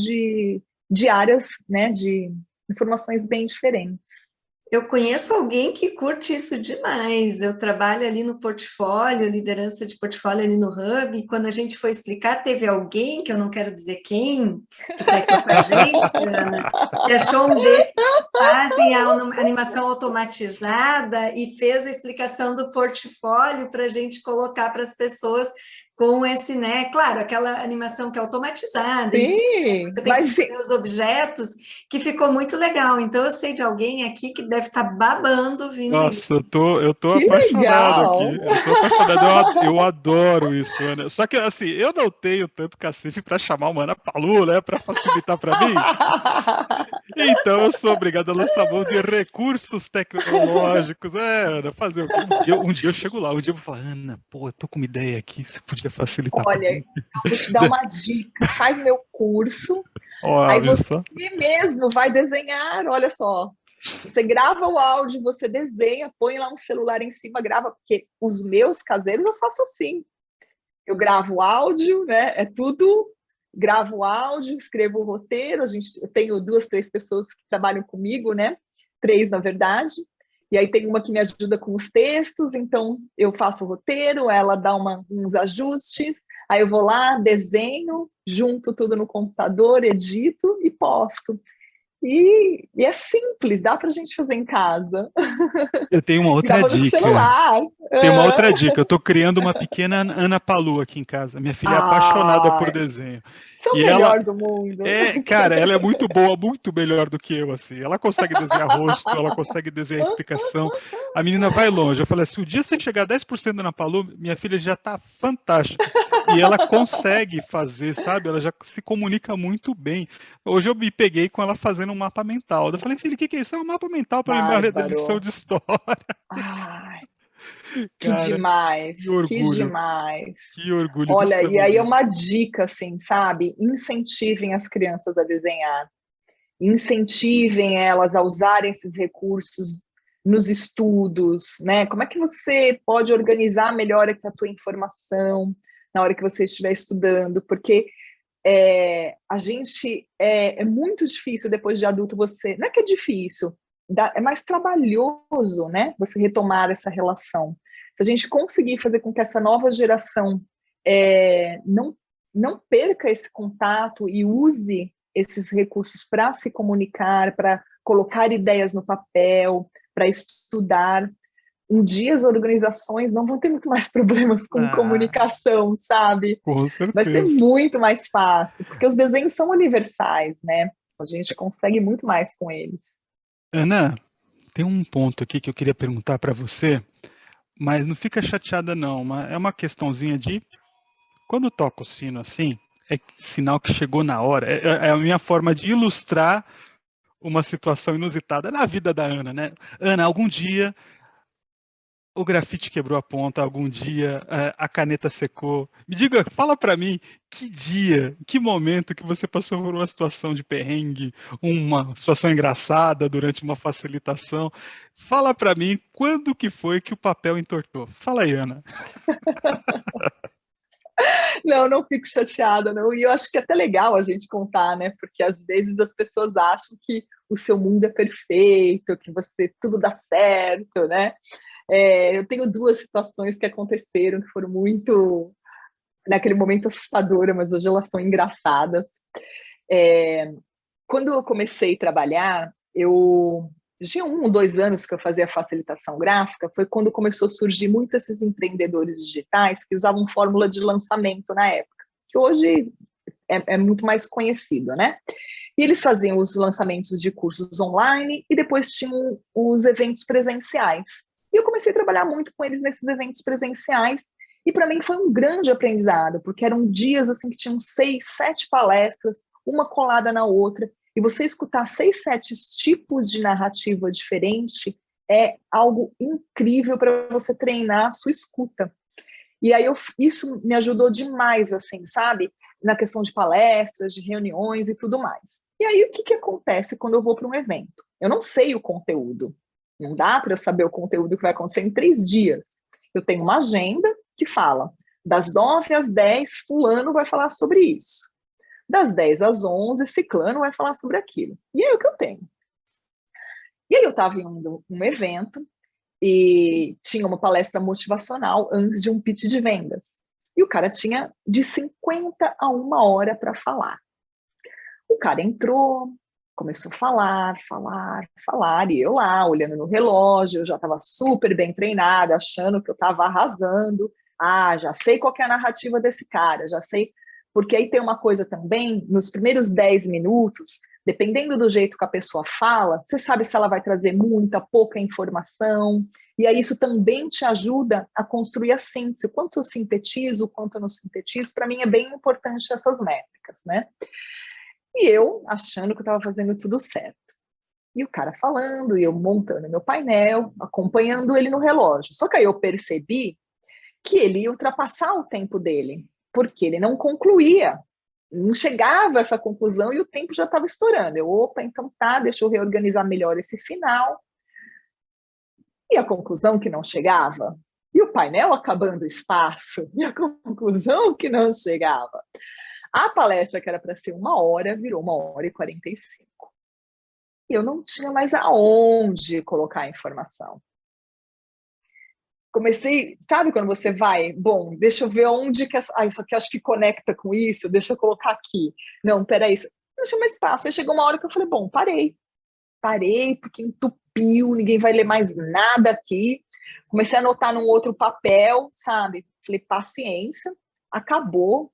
de áreas, né? De informações bem diferentes. Eu conheço alguém que curte isso demais. Eu trabalho ali no portfólio, liderança de portfólio ali no Hub, e quando a gente foi explicar, teve alguém, que eu não quero dizer quem, que está aqui com a gente, Ana, que achou um desses que fazem a animação automatizada e fez a explicação do portfólio para a gente colocar para as pessoas com esse, né? Claro, aquela animação que é automatizada. Sim, você tem que escolher os objetos, que ficou muito legal. Então, eu sei de alguém aqui que deve estar babando vindo. Nossa, eu tô que apaixonado legal. aqui. Eu tô apaixonado, eu adoro isso, Ana. Só que, assim, eu não tenho tanto cacife para chamar uma Ana Palu, né? Para facilitar para mim. Então, eu sou obrigado a lançar mão de recursos tecnológicos. Ana, fazer o quê? Um dia eu chego lá, um dia eu vou falar, Ana, eu tô com uma ideia aqui, você podia facilitar. Olha, eu vou te dar uma dica. Faz meu curso, aí você mesmo vai desenhar, olha só. Você grava o áudio, você desenha, põe lá um celular em cima, grava, porque os meus caseiros eu faço assim. Eu gravo o áudio, né? É tudo gravo o áudio, escrevo o roteiro, eu tenho 2, 3 pessoas que trabalham comigo, né? 3, na verdade. E aí tem uma que me ajuda com os textos, então eu faço o roteiro, ela dá uns ajustes, aí eu vou lá, desenho, junto tudo no computador, edito e posto. E é simples, dá pra gente fazer em casa. Eu tenho uma outra Gravando com o dica. celular. Tem uma outra dica. Eu tô criando uma pequena Ana Palu aqui em casa. Minha filha é apaixonada por desenho. Isso é o E ela melhor do mundo. cara, ela é muito boa, muito melhor do que eu, assim. Ela consegue desenhar rosto, ela consegue desenhar explicação. A menina vai longe. Eu falei, se o dia você chegar a 10% na Ana Palu, minha filha já tá fantástica. E ela consegue fazer, sabe? Ela já se comunica muito bem. Hoje eu me peguei com ela fazendo um mapa mental. Eu falei, filha, o que é isso? É um mapa mental para lembrar da lição Bárbaro. de história. Ai, que Cara, demais, que que orgulho. demais. Que orgulho disso Olha, pra e aí é menina. uma dica, assim, sabe? Incentivem as crianças a desenhar. Incentivem elas a usarem esses recursos nos estudos, né? Como é que você pode organizar melhor aqui a tua informação na hora que você estiver estudando? Porque a gente é muito difícil depois de adulto você, não é que é difícil, é mais trabalhoso, né? Você retomar essa relação. Se a gente conseguir fazer com que essa nova geração não perca esse contato e use esses recursos para se comunicar, para colocar ideias no papel, para estudar, um dia as organizações não vão ter muito mais problemas com comunicação, sabe? Com Vai ser certeza. muito mais fácil, porque os desenhos são universais, né? A gente consegue muito mais com eles. Ana, tem um ponto aqui que eu queria perguntar para você, mas não fica chateada não, é uma questãozinha de quando toca o sino assim, é sinal que chegou na hora. É a minha forma de ilustrar uma situação inusitada na vida da Ana, né? Ana, algum dia o grafite quebrou a ponta, algum dia a caneta secou. Me diga, fala para mim, que dia, que momento que você passou por uma situação de perrengue, uma situação engraçada durante uma facilitação. Fala para mim, quando que foi que o papel entortou? Fala aí, Ana. Não fico chateada, não. E eu acho que é até legal a gente contar, né? Porque às vezes as pessoas acham que o seu mundo é perfeito, que tudo dá certo, né? Eu tenho 2 situações que aconteceram que foram muito, naquele momento, assustadoras, mas hoje elas são engraçadas. Quando eu comecei a trabalhar, de 1 ou 2 anos que eu fazia facilitação gráfica, foi quando começou a surgir muito esses empreendedores digitais que usavam fórmula de lançamento na época, que hoje é muito mais conhecido, né? E eles faziam os lançamentos de cursos online e depois tinham os eventos presenciais. E eu comecei a trabalhar muito com eles nesses eventos presenciais, e para mim foi um grande aprendizado, porque eram dias assim que tinham 6, 7 palestras, uma colada na outra, e você escutar 6, 7 tipos de narrativa diferente é algo incrível para você treinar a sua escuta. E aí isso me ajudou demais, assim, sabe? Na questão de palestras, de reuniões e tudo mais. E aí o que acontece quando eu vou para um evento? Eu não sei o conteúdo. Não dá para eu saber o conteúdo que vai acontecer em 3 dias. Eu tenho uma agenda que fala, das 9 às 10, fulano vai falar sobre isso. Das 10 às 11, ciclano vai falar sobre aquilo. E é o que eu tenho. E aí eu estava em um evento e tinha uma palestra motivacional antes de um pitch de vendas. E o cara tinha de 50 a 1 hora para falar. O cara entrou, começou a falar, e eu lá, olhando no relógio, eu já estava super bem treinada, achando que eu estava arrasando. Já sei qual que é a narrativa desse cara, já sei. Porque aí tem uma coisa também, nos primeiros 10 minutos, dependendo do jeito que a pessoa fala, você sabe se ela vai trazer muita, pouca informação, e aí isso também te ajuda a construir a síntese. Quanto eu sintetizo, quanto eu não sintetizo, para mim é bem importante essas métricas, né? E eu achando que eu estava fazendo tudo certo. E o cara falando, e eu montando meu painel, acompanhando ele no relógio. Só que aí eu percebi que ele ia ultrapassar o tempo dele, porque ele não concluía, não chegava a essa conclusão e o tempo já estava estourando. Opa, então tá, deixa eu reorganizar melhor esse final. E a conclusão que não chegava. E o painel acabando o espaço. E a conclusão que não chegava. A palestra, que era para ser 1 hora, virou 1 hora e 45. E eu não tinha mais aonde colocar a informação. Comecei, sabe quando você vai, bom, deixa eu ver onde que isso aqui acho que conecta com isso, deixa eu colocar aqui. Não, peraí, não tinha mais espaço. Aí chegou uma hora que eu falei, bom, parei, porque entupiu, ninguém vai ler mais nada aqui. Comecei a anotar num outro papel, sabe? Falei, paciência, acabou.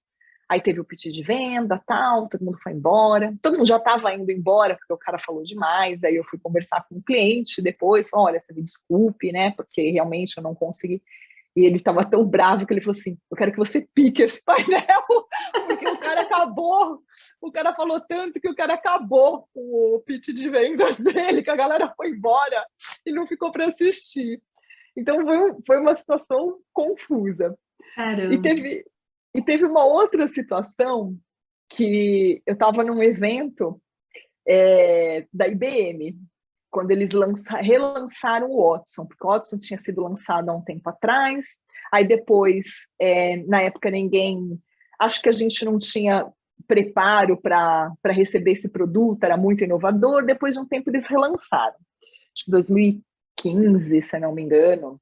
Aí teve o pitch de venda, tal, todo mundo foi embora. Todo mundo já estava indo embora, porque o cara falou demais. Aí eu fui conversar com o cliente depois, olha, você me desculpe, né? Porque realmente eu não consegui. E ele estava tão bravo que ele falou assim, eu quero que você pique esse painel, porque o cara acabou. O cara falou tanto que o cara acabou com o pitch de vendas dele, que a galera foi embora e não ficou para assistir. Então foi uma situação confusa. Caramba. E teve uma outra situação que eu estava num evento da IBM, quando eles relançaram o Watson, porque o Watson tinha sido lançado há um tempo atrás, aí depois, na época, acho que a gente não tinha preparo para receber esse produto, era muito inovador, depois de um tempo eles relançaram, acho que 2015, se não me engano,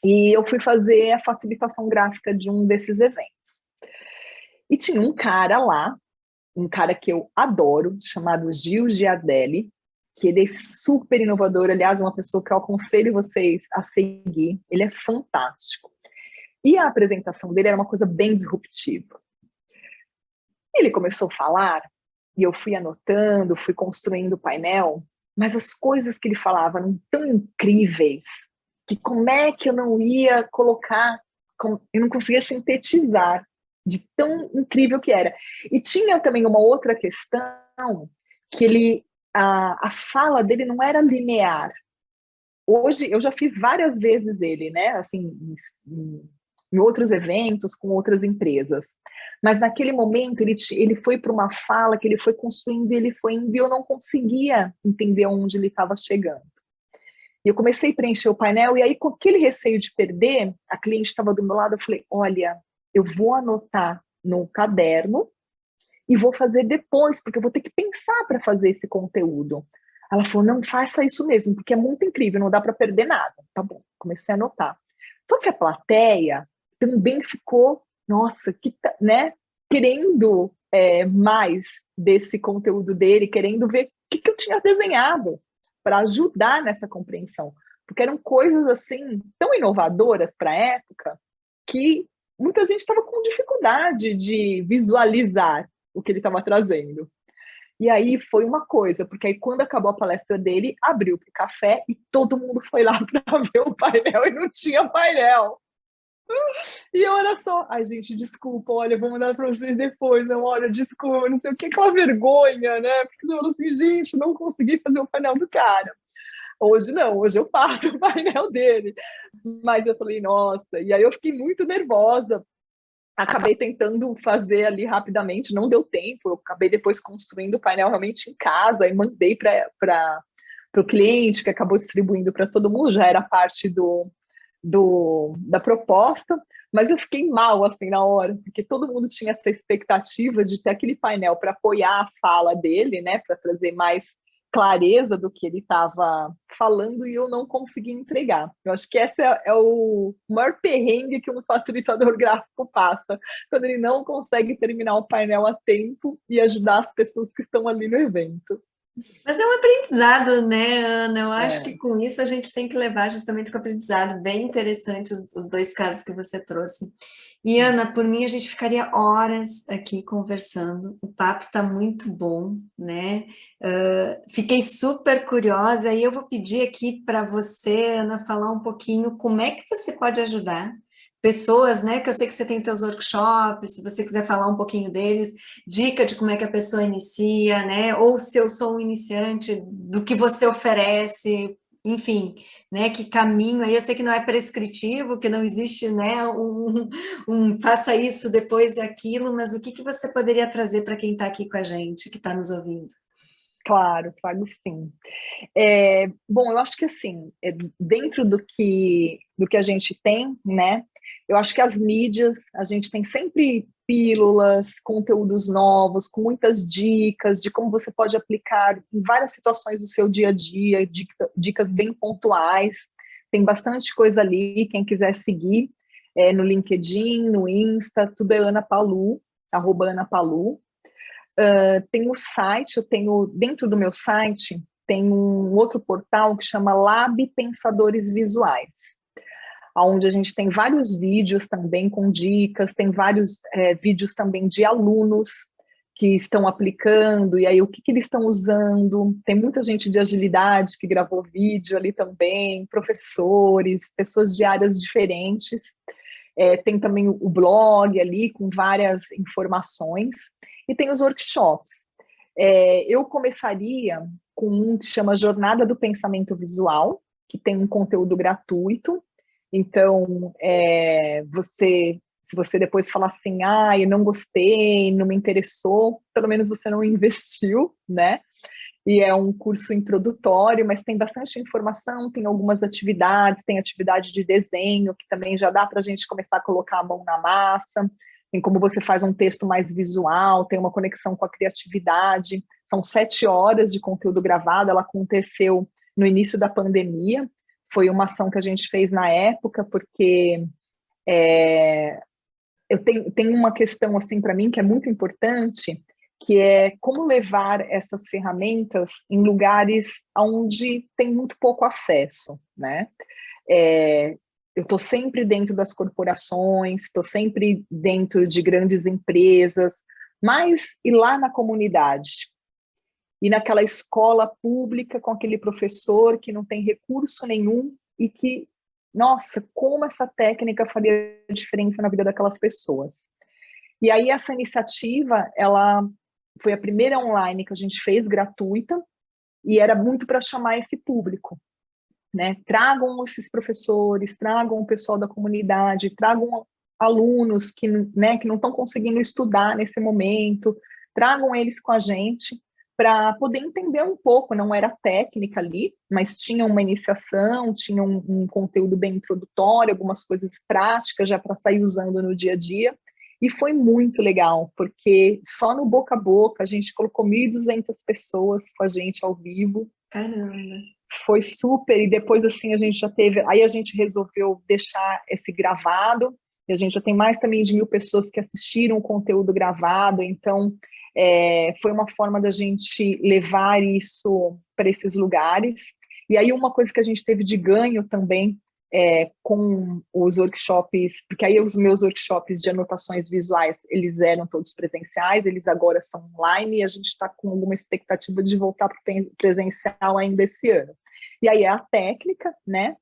e eu fui fazer a facilitação gráfica de um desses eventos. E tinha um cara lá, um cara que eu adoro, chamado Gil Giardelli, que ele é super inovador, aliás, é uma pessoa que eu aconselho vocês a seguir, ele é fantástico. E a apresentação dele era uma coisa bem disruptiva. Ele começou a falar, e eu fui anotando, fui construindo o painel, mas as coisas que ele falava eram tão incríveis, que como é que eu não ia colocar, eu não conseguia sintetizar de tão incrível que era. E tinha também uma outra questão, que a fala dele não era linear. Hoje, eu já fiz várias vezes ele, né, assim, em outros eventos, com outras empresas. Mas naquele momento, ele foi para uma fala que ele foi construindo, ele foi indo, e eu não conseguia entender onde ele estava chegando. E eu comecei a preencher o painel, e aí com aquele receio de perder, a cliente estava do meu lado, eu falei, olha, eu vou anotar no caderno e vou fazer depois, porque eu vou ter que pensar para fazer esse conteúdo. Ela falou, não, faça isso mesmo, porque é muito incrível, não dá para perder nada. Tá bom, comecei a anotar. Só que a plateia também ficou, nossa, né, querendo mais desse conteúdo dele, querendo ver o que eu tinha desenhado para ajudar nessa compreensão. Porque eram coisas assim tão inovadoras para a época que muita gente estava com dificuldade de visualizar o que ele estava trazendo. E aí foi uma coisa, porque aí quando acabou a palestra dele, abriu para o café e todo mundo foi lá para ver o painel e não tinha painel. E eu, olha só, ai gente, desculpa, olha, vou mandar para vocês depois, não, olha, desculpa, não sei o que, aquela vergonha, né? Porque eu falo assim, gente, não consegui fazer o painel do cara. Hoje não, hoje eu faço o painel dele. Mas eu falei, nossa, e aí eu fiquei muito nervosa. Acabei tentando fazer ali rapidamente, não deu tempo, eu acabei depois construindo o painel realmente em casa e mandei para o cliente, que acabou distribuindo para todo mundo, já era parte da proposta, mas eu fiquei mal assim na hora, porque todo mundo tinha essa expectativa de ter aquele painel para apoiar a fala dele, né, para trazer mais clareza do que ele estava falando, e eu não consegui entregar. Eu acho que esse é o maior perrengue que um facilitador gráfico passa, quando ele não consegue terminar o painel a tempo e ajudar as pessoas que estão ali no evento. Mas é um aprendizado, né, Ana? Eu acho que com isso a gente tem que levar justamente com o aprendizado. Bem interessante os dois casos que você trouxe. E, Ana, por mim, a gente ficaria horas aqui conversando. O papo está muito bom, né? Fiquei super curiosa e eu vou pedir aqui para você, Ana, falar um pouquinho como é que você pode ajudar pessoas, né, que eu sei que você tem teus workshops, se você quiser falar um pouquinho deles, dica de como é que a pessoa inicia, né, ou se eu sou um iniciante, do que você oferece, enfim, né, que caminho, aí eu sei que não é prescritivo, que não existe, né, faça isso, depois aquilo, mas o que você poderia trazer para quem está aqui com a gente, que está nos ouvindo? Claro, trago sim. Bom, eu acho que assim, dentro do que a gente tem, né, Eu acho que as mídias, a gente tem sempre pílulas, conteúdos novos, com muitas dicas de como você pode aplicar em várias situações do seu dia a dia, dicas bem pontuais. Tem bastante coisa ali, quem quiser seguir no LinkedIn, no Insta, tudo é Ana Palu, @AnaPalu. Tem o site, dentro do meu site, tem um outro portal que chama Lab Pensadores Visuais, onde a gente tem vários vídeos também com dicas, tem vários vídeos também de alunos que estão aplicando, e aí o que eles estão usando. Tem muita gente de agilidade que gravou vídeo ali também, professores, pessoas de áreas diferentes. Tem também o blog ali com várias informações, e tem os workshops. Eu começaria com um que chama Jornada do Pensamento Visual, que tem um conteúdo gratuito. Então, se você depois falar assim, eu não gostei, não me interessou, pelo menos você não investiu, né? E é um curso introdutório, mas tem bastante informação, tem algumas atividades, tem atividade de desenho, que também já dá para a gente começar a colocar a mão na massa, tem como você faz um texto mais visual, tem uma conexão com a criatividade. São 7 horas de conteúdo gravado, ela aconteceu no início da pandemia, foi uma ação que a gente fez na época, porque eu tenho uma questão assim para mim que é muito importante, que é como levar essas ferramentas em lugares onde tem muito pouco acesso, né? Eu estou sempre dentro das corporações, estou sempre dentro de grandes empresas, mas e lá na comunidade? E naquela escola pública com aquele professor que não tem recurso nenhum e que, nossa, como essa técnica faria diferença na vida daquelas pessoas. E aí essa iniciativa, ela foi a primeira online que a gente fez, gratuita, e era muito para chamar esse público, né? Tragam esses professores, tragam o pessoal da comunidade, tragam alunos que não estão conseguindo estudar nesse momento, tragam eles com a gente, para poder entender um pouco. Não era técnica ali, mas tinha uma iniciação, tinha um conteúdo bem introdutório, algumas coisas práticas já para sair usando no dia a dia, e foi muito legal, porque só no boca a boca a gente colocou 1.200 pessoas com a gente ao vivo. Caramba! Foi super, e depois assim a gente já teve, aí a gente resolveu deixar esse gravado, e a gente já tem mais também de 1.000 pessoas que assistiram o conteúdo gravado, então foi uma forma da gente levar isso para esses lugares. E aí uma coisa que a gente teve de ganho também com os workshops, porque aí os meus workshops de anotações visuais, eles eram todos presenciais, eles agora são online, e a gente está com alguma expectativa de voltar para o presencial ainda esse ano. E aí é a técnica, né,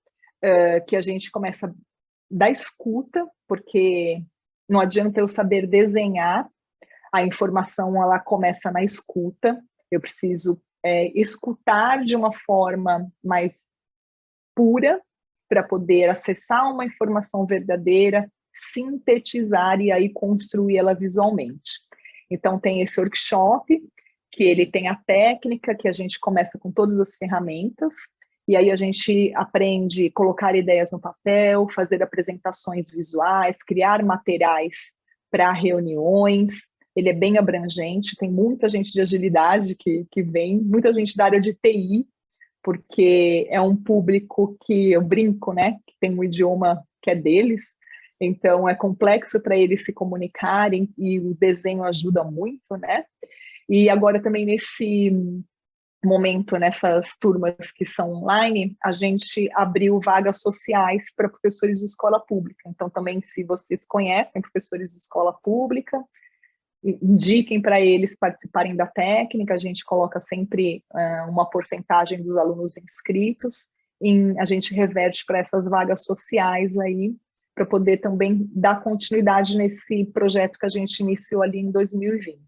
que a gente começa da escuta, porque não adianta eu saber desenhar, a informação ela começa na escuta, eu preciso escutar de uma forma mais pura, para poder acessar uma informação verdadeira, sintetizar e aí construir ela visualmente. Então tem esse workshop, que ele tem a técnica, que a gente começa com todas as ferramentas, e aí a gente aprende a colocar ideias no papel, fazer apresentações visuais, criar materiais para reuniões. Ele é bem abrangente, tem muita gente de agilidade que vem, muita gente da área de TI, porque é um público que eu brinco, né, que tem um idioma que é deles, então é complexo para eles se comunicarem, e o desenho ajuda muito, né? E agora também nesse momento, nessas turmas que são online, a gente abriu vagas sociais para professores de escola pública. Então também, se vocês conhecem professores de escola pública, indiquem para eles participarem da técnica. A gente coloca sempre uma porcentagem dos alunos inscritos, a gente reverte para essas vagas sociais aí, para poder também dar continuidade nesse projeto que a gente iniciou ali em 2020.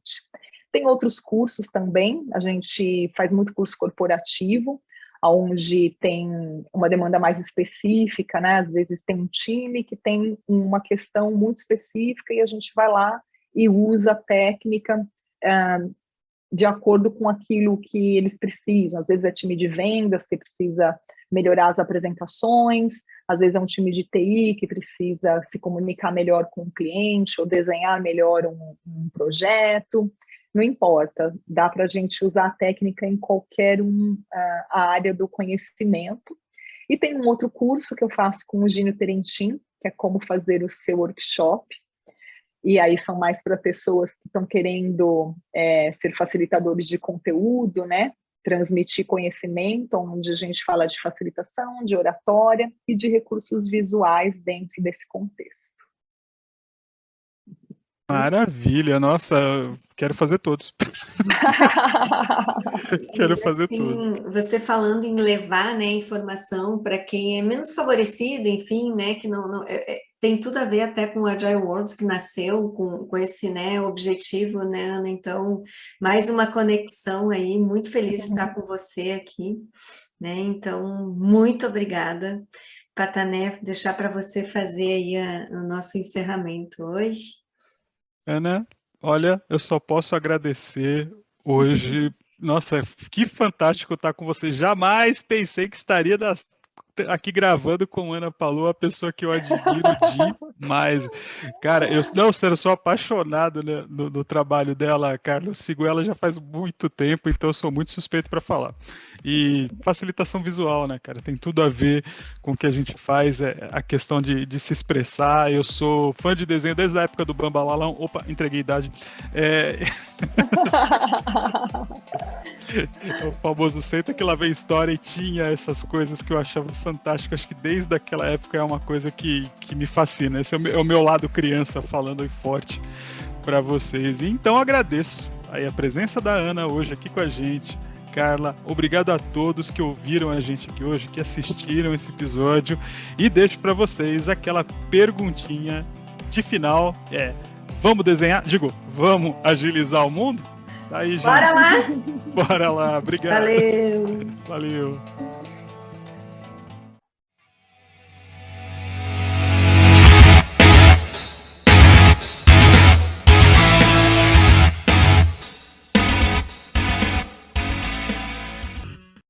Tem outros cursos também, a gente faz muito curso corporativo, onde tem uma demanda mais específica, né? Às vezes tem um time que tem uma questão muito específica e a gente vai lá e usa a técnica de acordo com aquilo que eles precisam. Às vezes é time de vendas que precisa melhorar as apresentações, Às vezes é um time de TI que precisa se comunicar melhor com o cliente ou desenhar melhor um projeto. Não importa, dá para a gente usar a técnica em qualquer a área do conhecimento. E tem um outro curso que eu faço com o Gino Terentin, que é como fazer o seu workshop. E aí são mais para pessoas que estão querendo ser facilitadores de conteúdo, né? Transmitir conhecimento, onde a gente fala de facilitação, de oratória e de recursos visuais dentro desse contexto. Maravilha, nossa, quero fazer todos. Quero fazer todos. Você falando em levar, né, informação para quem é menos favorecido, enfim, né, que não tem tudo a ver até com o Agile World, que nasceu com esse, né, objetivo, né, Ana? Então, mais uma conexão aí, muito feliz de estar com você aqui, né? Então, muito obrigada. Patané, deixar para você fazer aí o nosso encerramento hoje. Ana, olha, eu só posso agradecer hoje. Nossa, que fantástico estar com você. Jamais pensei que estaria aqui gravando com Ana Palu, a pessoa que eu admiro demais. Cara, eu sou apaixonado, né, no trabalho dela, Carla. Eu sigo ela já faz muito tempo, então eu sou muito suspeito para falar. E facilitação visual, né, cara? Tem tudo a ver com o que a gente faz, a questão de se expressar. Eu sou fã de desenho desde a época do Bambalalão. Opa, entreguei idade. O famoso Senta que lá vem história, e tinha essas coisas que eu achava fantástico. Acho que desde aquela época é uma coisa que me fascina. Esse é o meu lado criança falando aí forte para vocês. E então agradeço aí a presença da Ana hoje aqui com a gente. Carla, obrigado a todos que ouviram a gente aqui hoje, que assistiram esse episódio, e deixo para vocês aquela perguntinha de final, vamos desenhar? Vamos agilizar o mundo? Tá aí, gente. Bora lá! Bora lá, obrigado. Valeu! Valeu.